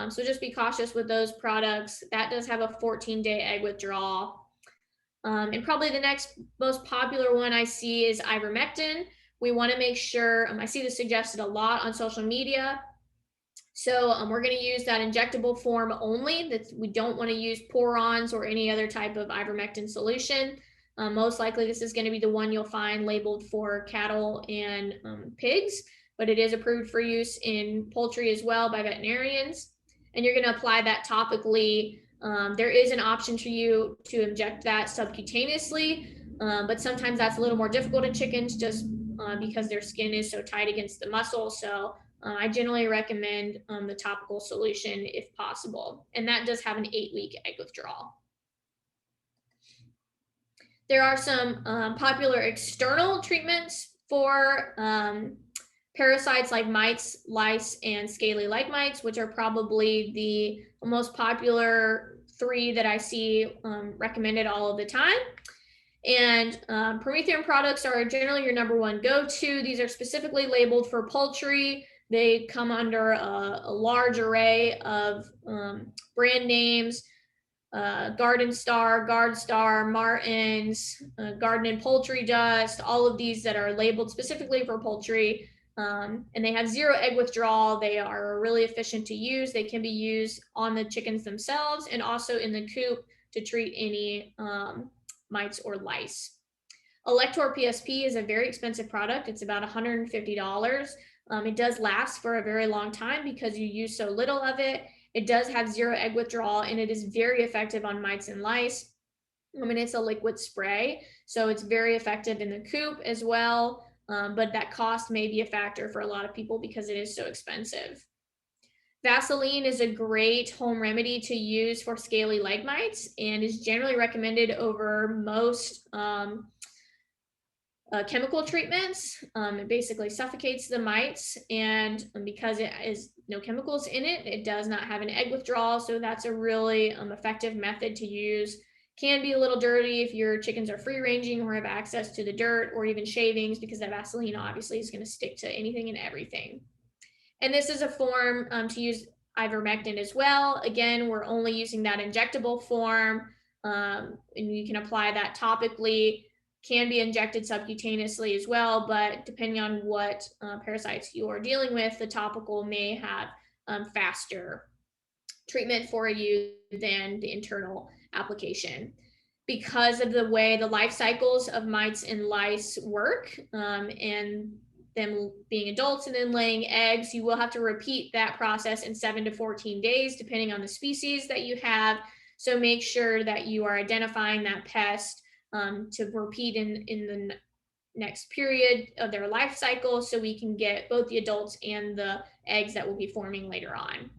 So just be cautious with those products. That does have a 14-day egg withdrawal. And probably the next most popular one I see is ivermectin. We want to make sure, I see this suggested a lot on social media. So we're going to use that injectable form only. That we don't want to use porons or any other type of ivermectin solution. Most likely this is going to be the one you'll find labeled for cattle and pigs, but it is approved for use in poultry as well by veterinarians. And you're going to apply that topically. There is an option for you to inject that subcutaneously, but sometimes that's a little more difficult in chickens just because their skin is so tight against the muscle. So I generally recommend the topical solution if possible. And that does have an 8-week egg withdrawal. There are some popular external treatments for parasites like mites, lice, and scaly-like mites, which are probably the most popular 3 that I see recommended all of the time. And Promethean products are generally your number 1 go-to. These are specifically labeled for poultry. They come under a large array of brand names, Garden Star, Guard Star, Martins, Garden and Poultry Dust, all of these that are labeled specifically for poultry. And they have 0 egg withdrawal. They are really efficient to use. They can be used on the chickens themselves and also in the coop to treat any mites or lice. Elector PSP is a very expensive product. It's about $150. It does last for a very long time because you use so little of it. It does have 0 egg withdrawal, and it is very effective on mites and lice. I mean, it's a liquid spray, so it's very effective in the coop as well. But that cost may be a factor for a lot of people because it is so expensive. Vaseline is a great home remedy to use for scaly leg mites and is generally recommended over most chemical treatments. It basically suffocates the mites, and because it is no chemicals in it, it does not have an egg withdrawal. So that's a really effective method to use. Can be a little dirty if your chickens are free ranging or have access to the dirt or even shavings, because that Vaseline obviously is going to stick to anything and everything. And this is a form to use ivermectin as well. Again, we're only using that injectable form, and you can apply that topically. Can be injected subcutaneously as well, but depending on what parasites you are dealing with, the topical may have faster treatment for you than the internal application. Because of the way the life cycles of mites and lice work, and them being adults and then laying eggs, you will have to repeat that process in 7 to 14 days, depending on the species that you have. So make sure that you are identifying that pest to repeat in the next period of their life cycle, so we can get both the adults and the eggs that will be forming later on.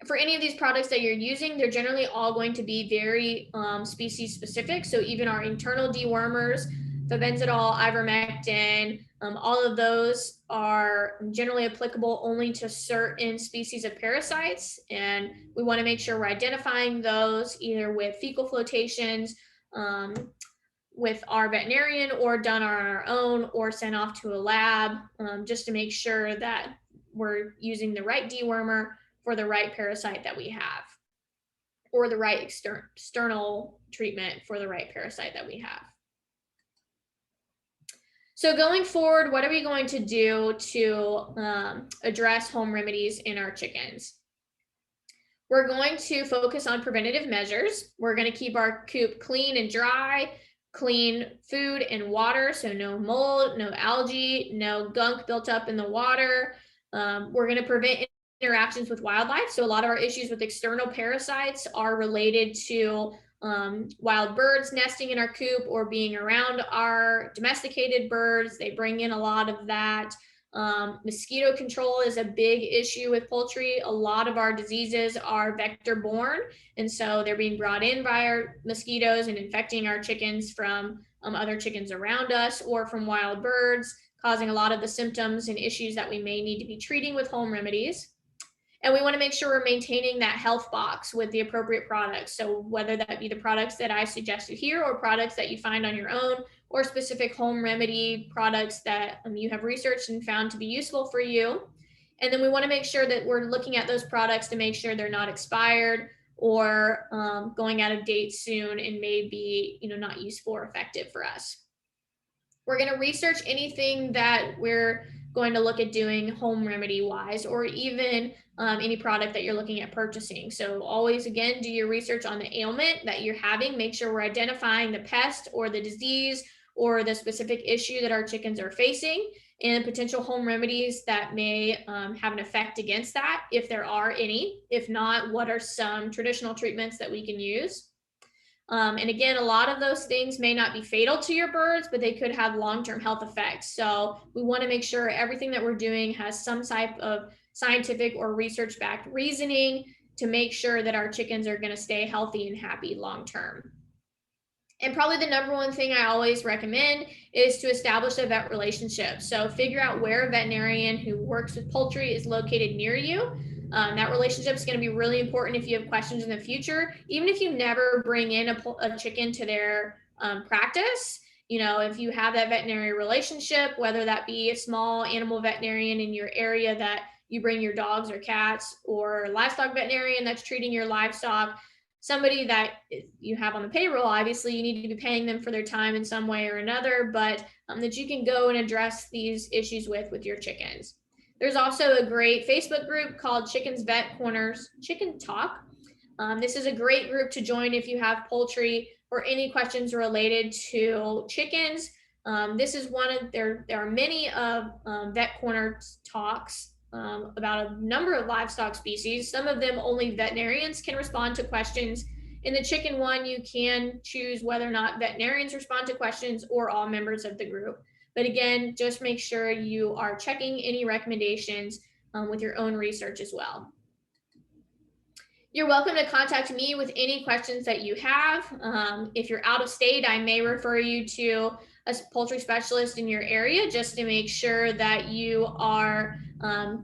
For any of these products that you're using, they're generally all going to be very species specific. So even our internal dewormers, febenzidol, ivermectin, all of those are generally applicable only to certain species of parasites. And we want to make sure we're identifying those either with fecal flotations, with our veterinarian, or done on our own, or sent off to a lab, just to make sure that we're using the right dewormer for the right parasite that we have, or the right external treatment for the right parasite that we have. So going forward, what are we going to do to address home remedies in our chickens? We're going to focus on preventative measures. We're going to keep our coop clean and dry, clean food and water, so no mold, no algae, no gunk built up in the water. We're going to prevent interactions with wildlife. So a lot of our issues with external parasites are related to wild birds nesting in our coop or being around our domesticated birds. They bring in a lot of that. Mosquito control is a big issue with poultry. A lot of our diseases are vector borne, and so they're being brought in by our mosquitoes and infecting our chickens from other chickens around us or from wild birds, causing a lot of the symptoms and issues that we may need to be treating with home remedies. And we want to make sure we're maintaining that health box with the appropriate products. So whether that be the products that I suggested here or products that you find on your own, or specific home remedy products that you have researched and found to be useful for you. And then we want to make sure that we're looking at those products to make sure they're not expired or going out of date soon and may be, not useful or effective for us. We're going to research anything that we're going to look at doing home remedy wise, or even any product that you're looking at purchasing. So always, again, do your research on the ailment that you're having. Make sure we're identifying the pest or the disease or the specific issue that our chickens are facing, and potential home remedies that may have an effect against that, if there are any. If not, what are some traditional treatments that we can use? And again, a lot of those things may not be fatal to your birds, but they could have long-term health effects. So we want to make sure everything that we're doing has some type of scientific or research-backed reasoning to make sure that our chickens are going to stay healthy and happy long-term. And probably the number one thing I always recommend is to establish a vet relationship. So figure out where a veterinarian who works with poultry is located near you. That relationship is going to be really important if you have questions in the future. Even if you never bring in a chicken to their practice, if you have that veterinary relationship, whether that be a small animal veterinarian in your area that you bring your dogs or cats, or livestock veterinarian that's treating your livestock, somebody that you have on the payroll, obviously you need to be paying them for their time in some way or another, but that you can go and address these issues with your chickens. There's also a great Facebook group called Chickens Vet Corners Chicken Talk. This is a great group to join if you have poultry or any questions related to chickens. This is there are many of Vet Corner talks about a number of livestock species. Some of them only veterinarians can respond to questions. In the chicken one, you can choose whether or not veterinarians respond to questions or all members of the group. But again, just make sure you are checking any recommendations with your own research as well. You're welcome to contact me with any questions that you have. If you're out of state, I may refer you to a poultry specialist in your area just to make sure that you are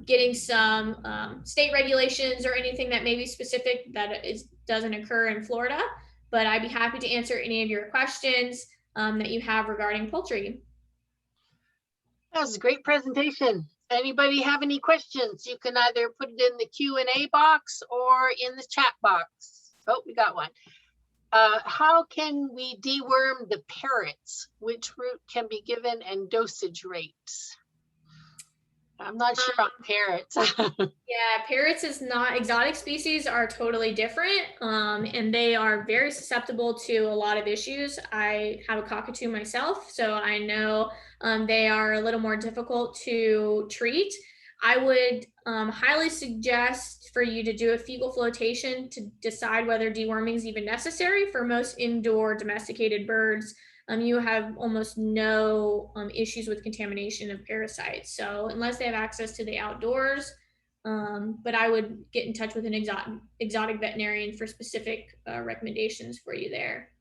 getting some state regulations or anything that may be specific that doesn't occur in Florida. But I'd be happy to answer any of your questions that you have regarding poultry. That was a great presentation. Anybody have any questions? You can either put it in the Q&A box or in the chat box. Oh, we got one. How can we deworm the parrots? Which route can be given and dosage rates? I'm not sure on parrots. Yeah, parrots is not, exotic species are totally different, and they are very susceptible to a lot of issues. I have a cockatoo myself, so I know they are a little more difficult to treat. I would highly suggest for you to do a fecal flotation to decide whether deworming is even necessary. For most indoor domesticated birds, you have almost no issues with contamination of parasites. So unless they have access to the outdoors, but I would get in touch with an exotic veterinarian for specific recommendations for you there.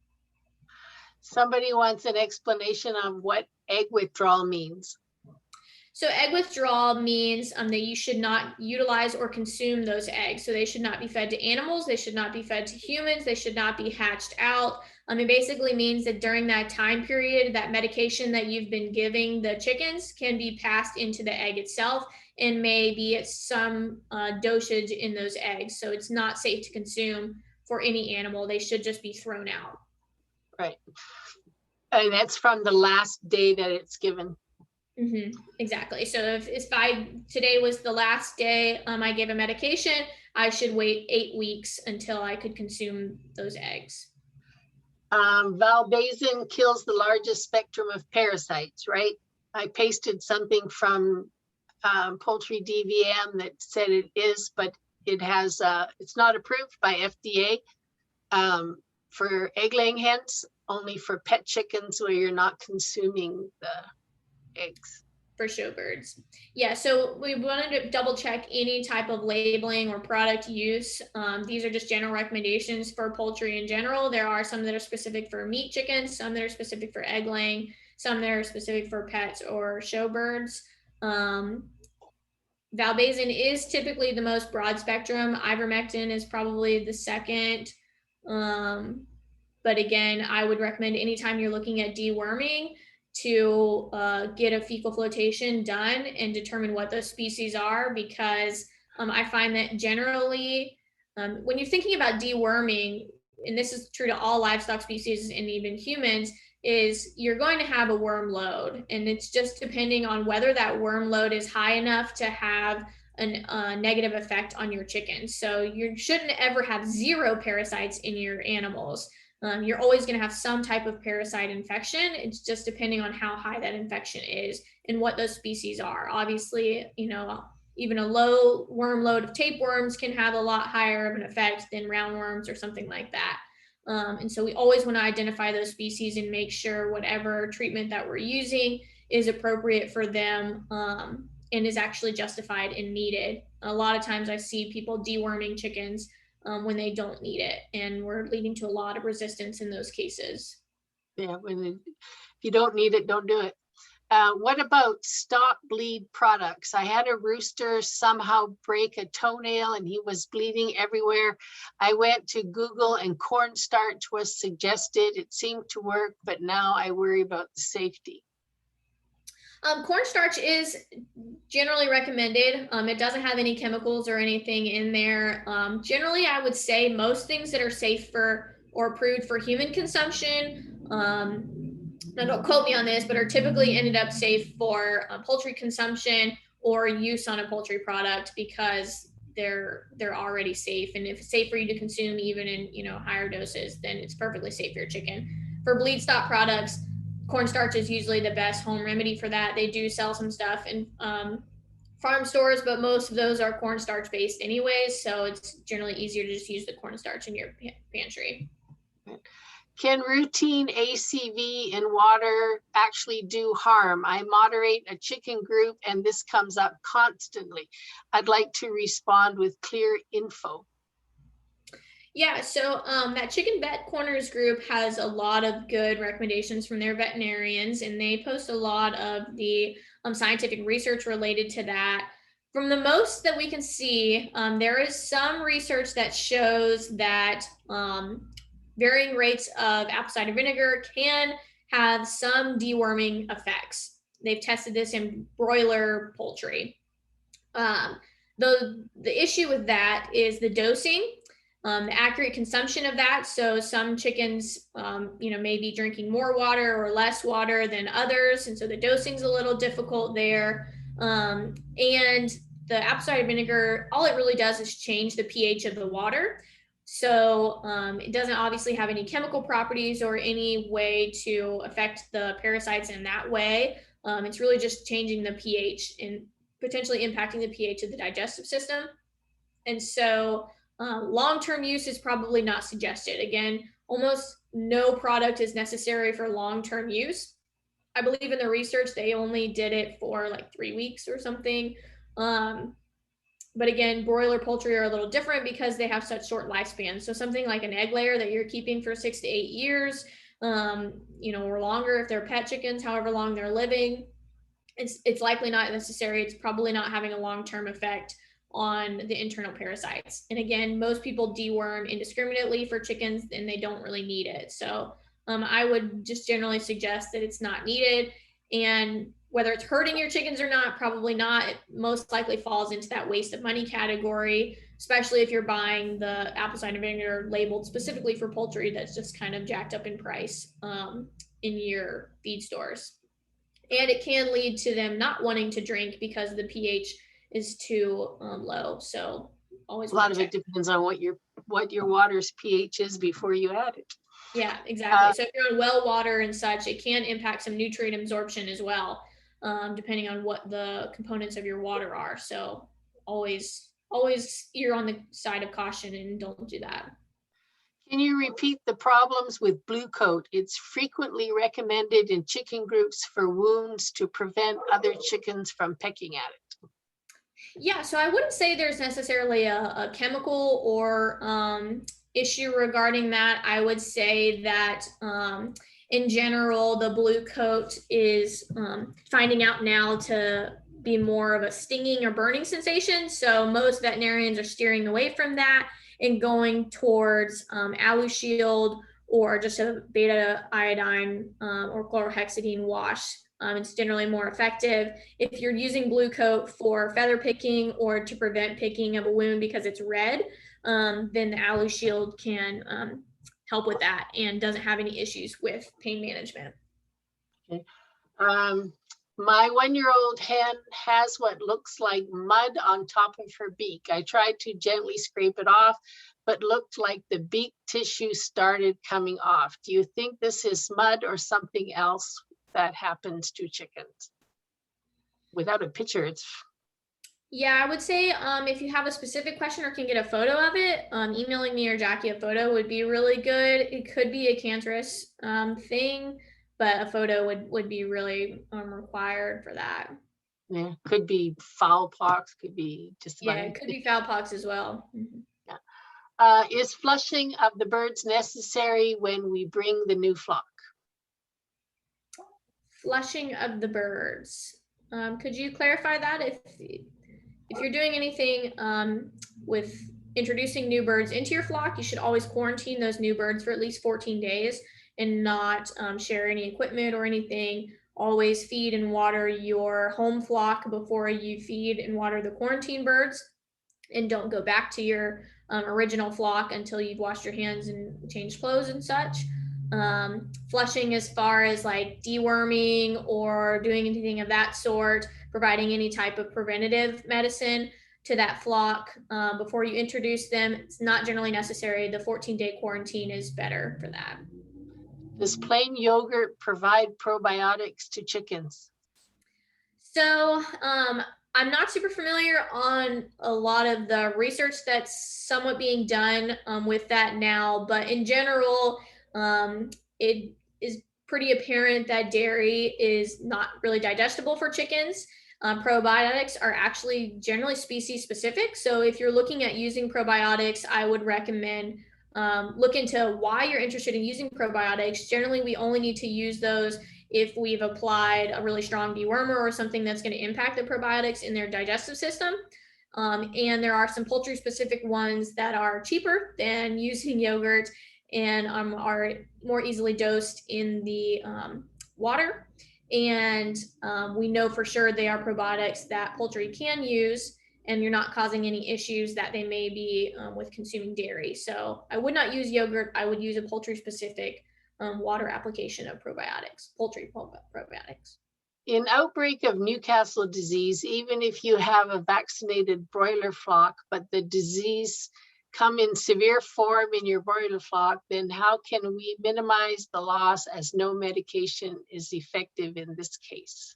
Somebody wants an explanation on what egg withdrawal means. So egg withdrawal means that you should not utilize or consume those eggs. So they should not be fed to animals. They should not be fed to humans. They should not be hatched out. It basically means that during that time period, that medication that you've been giving the chickens can be passed into the egg itself and may be at some dosage in those eggs. So it's not safe to consume for any animal. They should just be thrown out. Right. And that's from the last day that it's given. Mm-hmm. Exactly. So if today was the last day I gave a medication, I should wait 8 weeks until I could consume those eggs. Valbazin kills the largest spectrum of parasites, right? I pasted something from Poultry DVM that said it is, but it has it's not approved by FDA for egg laying hens, only for pet chickens where you're not consuming the eggs. For show birds. Yeah, so we wanted to double check any type of labeling or product use. These are just general recommendations for poultry in general. There are some that are specific for meat chickens, some that are specific for egg laying, some that are specific for pets or show birds. Valbazin is typically the most broad spectrum. Ivermectin is probably the second. But again, I would recommend anytime you're looking at deworming to get a fecal flotation done and determine what those species are, because I find that generally when you're thinking about deworming, and this is true to all livestock species and even humans, is you're going to have a worm load, and it's just depending on whether that worm load is high enough to have a negative effect on your chickens. So you shouldn't ever have zero parasites in your animals. You're always going to have some type of parasite infection. It's just depending on how high that infection is and what those species are. Obviously, even a low worm load of tapeworms can have a lot higher of an effect than roundworms or something like that. And so we always want to identify those species and make sure whatever treatment that we're using is appropriate for them and is actually justified and needed. A lot of times I see people deworming chickens when they don't need it, and we're leading to a lot of resistance in those cases. Yeah, if you don't need it, don't do it. What about stop bleed products? I had a rooster somehow break a toenail and he was bleeding everywhere. I went to Google and cornstarch was suggested. It seemed to work, but now I worry about the safety. Cornstarch is generally recommended. It doesn't have any chemicals or anything in there. Generally, I would say most things that are safe for or approved for human consumption, now don't quote me on this, but are typically ended up safe for poultry consumption or use on a poultry product because they're already safe. And if it's safe for you to consume even in higher doses, then it's perfectly safe for your chicken. For bleed stop products, cornstarch is usually the best home remedy for that. They do sell some stuff in farm stores, but most of those are cornstarch based anyways. So it's generally easier to just use the cornstarch in your pantry. Can routine ACV in water actually do harm? I moderate a chicken group and this comes up constantly. I'd like to respond with clear info. Yeah, so that Chicken Vet Corners group has a lot of good recommendations from their veterinarians, and they post a lot of the scientific research related to that. From the most that we can see, there is some research that shows that varying rates of apple cider vinegar can have some deworming effects. They've tested this in broiler poultry. The issue with that is the dosing. The accurate consumption of that. So some chickens, may be drinking more water or less water than others. And so the dosing's a little difficult there. And the apple cider vinegar, all it really does is change the pH of the water. So it doesn't obviously have any chemical properties or any way to affect the parasites in that way. It's really just changing the pH and potentially impacting the pH of the digestive system. And so long-term use is probably not suggested. Again, almost no product is necessary for long-term use. I believe in the research, they only did it for like 3 weeks or something. But again, broiler poultry are a little different because they have such short lifespans. So something like an egg layer that you're keeping for 6 to 8 years, or longer if they're pet chickens, however long they're living, it's likely not necessary. It's probably not having a long-term effect on the internal parasites. And again, most people deworm indiscriminately for chickens and they don't really need it. So I would just generally suggest that it's not needed. And whether it's hurting your chickens or not, probably not. It most likely falls into that waste of money category, especially if you're buying the apple cider vinegar labeled specifically for poultry that's just kind of jacked up in price in your feed stores. And it can lead to them not wanting to drink because the pH is too low. So always a lot of it depends on what your water's pH is before you add it. Yeah, exactly. So if you're on well water and such, it can impact some nutrient absorption as well, depending on what the components of your water are. So always err on the side of caution and don't do that. Can you repeat the problems with blue coat? It's frequently recommended in chicken groups for wounds to prevent other chickens from pecking at it. Yeah, so I wouldn't say there's necessarily a chemical or issue regarding that. I would say that in general, the blue coat is finding out now to be more of a stinging or burning sensation. So most veterinarians are steering away from that and going towards AluShield or just a beta iodine or chlorhexidine wash. It's generally more effective. If you're using blue coat for feather picking or to prevent picking of a wound because it's red, then the AluShield can help with that and doesn't have any issues with pain management. Okay. My 1-year-old hen has what looks like mud on top of her beak. I tried to gently scrape it off, but looked like the beak tissue started coming off. Do you think this is mud or something else that happens to chickens? Without a picture, it's... Yeah, I would say if you have a specific question or can get a photo of it, emailing me or Jackie a photo would be really good. It could be a cancerous thing, but a photo would be really required for that. Yeah, could be fowl pox, could be just about it could be fowl pox as well. Mm-hmm. Yeah. Is flushing of the birds necessary when we bring the new flock? Flushing of the birds. Could you clarify that? If you're doing anything with introducing new birds into your flock, you should always quarantine those new birds for at least 14 days and not share any equipment or anything. Always feed and water your home flock before you feed and water the quarantine birds. And don't go back to your original flock until you've washed your hands and changed clothes and such. Flushing as far as like deworming or doing anything of that sort, providing any type of preventative medicine to that flock before you introduce them, it's not generally necessary. The 14-day quarantine is better for that. Does plain yogurt provide probiotics to chickens? So I'm not super familiar on a lot of the research that's somewhat being done with that now, but in general, it is pretty apparent that dairy is not really digestible for chickens. Probiotics are actually generally species specific. So if you're looking at using probiotics, I would recommend look into why you're interested in using probiotics. Generally, we only need to use those if we've applied a really strong dewormer or something that's going to impact the probiotics in their digestive system. And there are some poultry specific ones that are cheaper than using yogurt and are more easily dosed in the water. And we know for sure they are probiotics that poultry can use, and you're not causing any issues that they may be with consuming dairy. So I would not use yogurt. I would use a poultry specific water application of probiotics, poultry probiotics. In outbreak of Newcastle disease, even if you have a vaccinated broiler flock, but the disease come in severe form in your broiler flock, then how can we minimize the loss as no medication is effective in this case?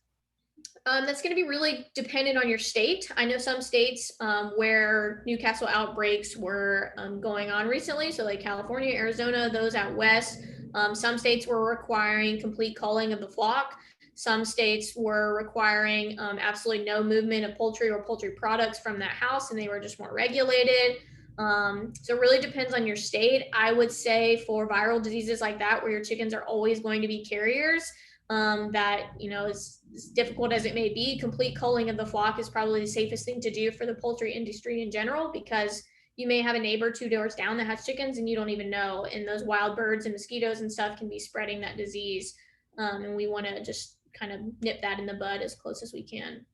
That's going to be really dependent on your state. I know some states where Newcastle outbreaks were going on recently, so like California, Arizona, those out west. Some states were requiring complete culling of the flock. Some states were requiring absolutely no movement of poultry or poultry products from that house, and they were just more regulated. So it really depends on your state. I would say for viral diseases like that, where your chickens are always going to be carriers, that, you know, as difficult as it may be, complete culling of the flock is probably the safest thing to do for the poultry industry in general, because you may have a neighbor 2 doors down that has chickens and you don't even know, and those wild birds and mosquitoes and stuff can be spreading that disease. And we want to just kind of nip that in the bud as close as we can.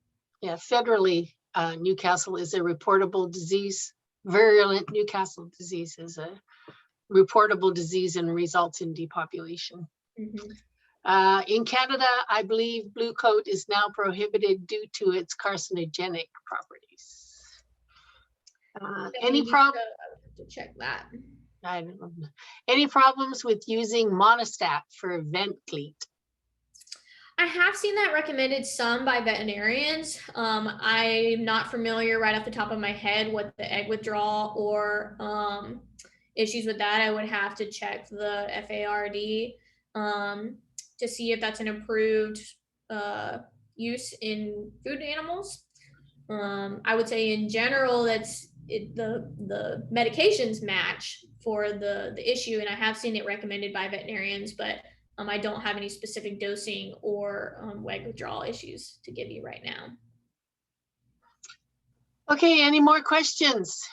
Yeah, federally, Newcastle is a reportable disease. Virulent Newcastle disease is a reportable disease and results in depopulation. Mm-hmm. In Canada, I believe blue coat is now prohibited due to its carcinogenic properties. Any problem? To check that. I don't know. Any problems with using monostat for vent gleat? I have seen that recommended some by veterinarians. I'm not familiar right off the top of my head with the egg withdrawal or issues with that. I would have to check the FARD to see if that's an approved use in food animals. I would say in general, the medications match for the issue, and I have seen it recommended by veterinarians, but I don't have any specific dosing or egg withdrawal issues to give you right now. Okay, any more questions?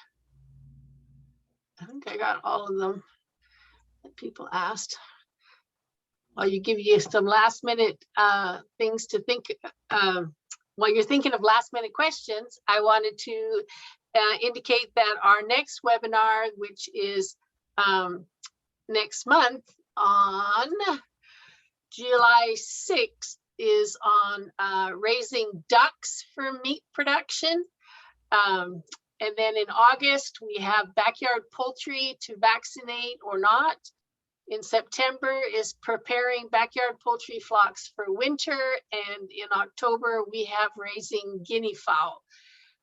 I think I got all of them that people asked. I'll give you some last minute things to think. While you're thinking of last minute questions, I wanted to indicate that our next webinar, which is next month on July 6th, is on raising ducks for meat production. And then in August, we have backyard poultry to vaccinate or not. In September is preparing backyard poultry flocks for winter. And in October, we have raising guinea fowl.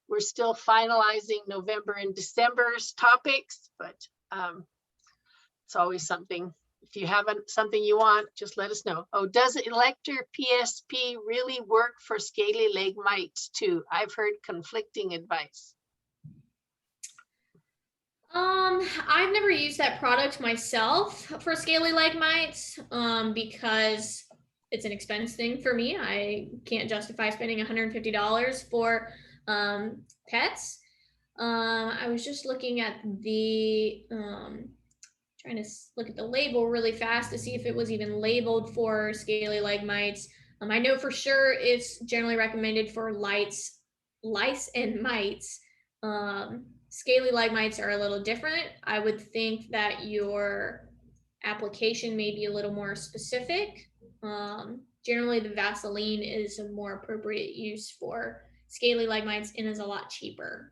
We're still finalizing November and December's topics, but it's always something. If you have something you want, just let us know. Oh, does Elector PSP really work for scaly leg mites too? I've heard conflicting advice. I've never used that product myself for scaly leg mites because it's an expense thing for me. I can't justify spending $150 for pets. I was just looking at the trying to look at the label really fast to see if it was even labeled for scaly leg mites. I know for sure it's generally recommended for lice and mites. Scaly leg mites are a little different. I would think that your application may be a little more specific. Generally, the Vaseline is a more appropriate use for scaly leg mites and is a lot cheaper.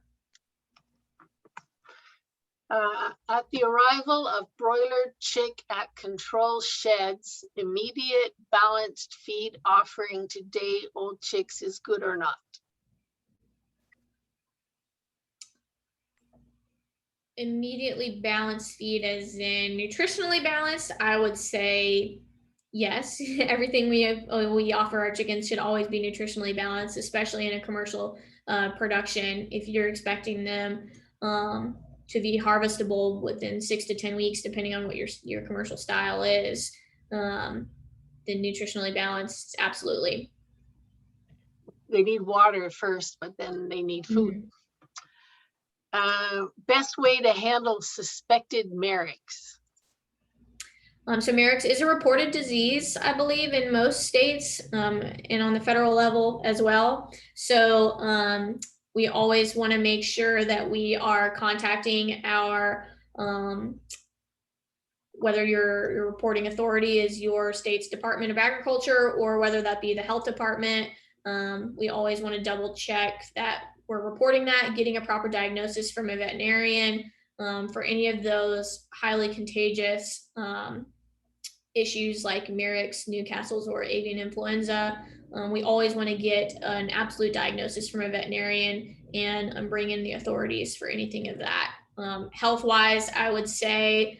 At the arrival of broiler chick at control sheds, immediate balanced feed offering to day-old chicks is good or not? Immediately balanced feed as in nutritionally balanced, I would say yes. Everything we offer our chickens should always be nutritionally balanced, especially in a commercial production. If you're expecting them to be harvestable within 6 to 10 weeks, depending on what your commercial style is, then nutritionally balanced, absolutely. They need water first, but then they need food. Mm-hmm. Best way to handle suspected Merrick's. So Merrick's is a reported disease, I believe, in most states and on the federal level as well. So we always want to make sure that we are contacting our whether your reporting authority is your state's Department of Agriculture or whether that be the health department. We always want to double check that we're reporting that, getting a proper diagnosis from a veterinarian for any of those highly contagious issues like Merrick's, Newcastle's, or avian influenza. We always want to get an absolute diagnosis from a veterinarian and bring in the authorities for anything of that. Health-wise, I would say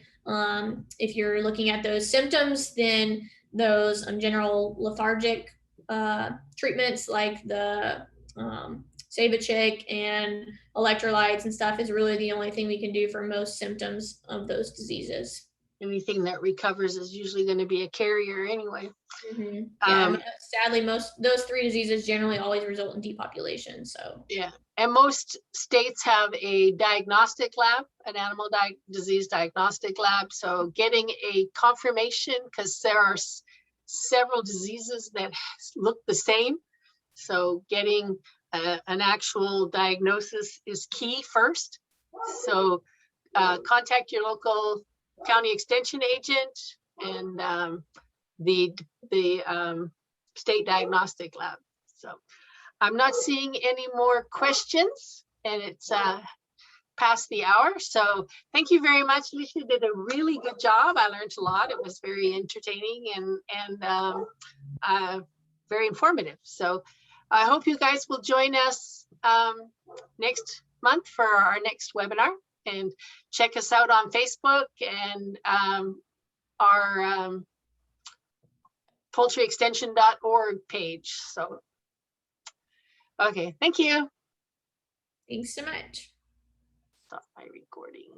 if you're looking at those symptoms, then those general lethargic treatments like the Sabochick and electrolytes and stuff is really the only thing we can do for most symptoms of those diseases. Anything that recovers is usually going to be a carrier anyway. Mm-hmm. Yeah, sadly, those 3 diseases generally always result in depopulation. So yeah, and most states have a diagnostic lab, an animal disease diagnostic lab. So getting a confirmation, because there are several diseases that look the same. So getting an actual diagnosis is key first. So contact your local county extension agent and the state diagnostic lab. So I'm not seeing any more questions, and it's past the hour. So thank you very much, Alicia. You did a really good job. I learned a lot. It was very entertaining and very informative. So I hope you guys will join us next month for our next webinar, and check us out on Facebook and our poultryextension.org page. So, okay, thank you. Thanks so much. Stop my recording.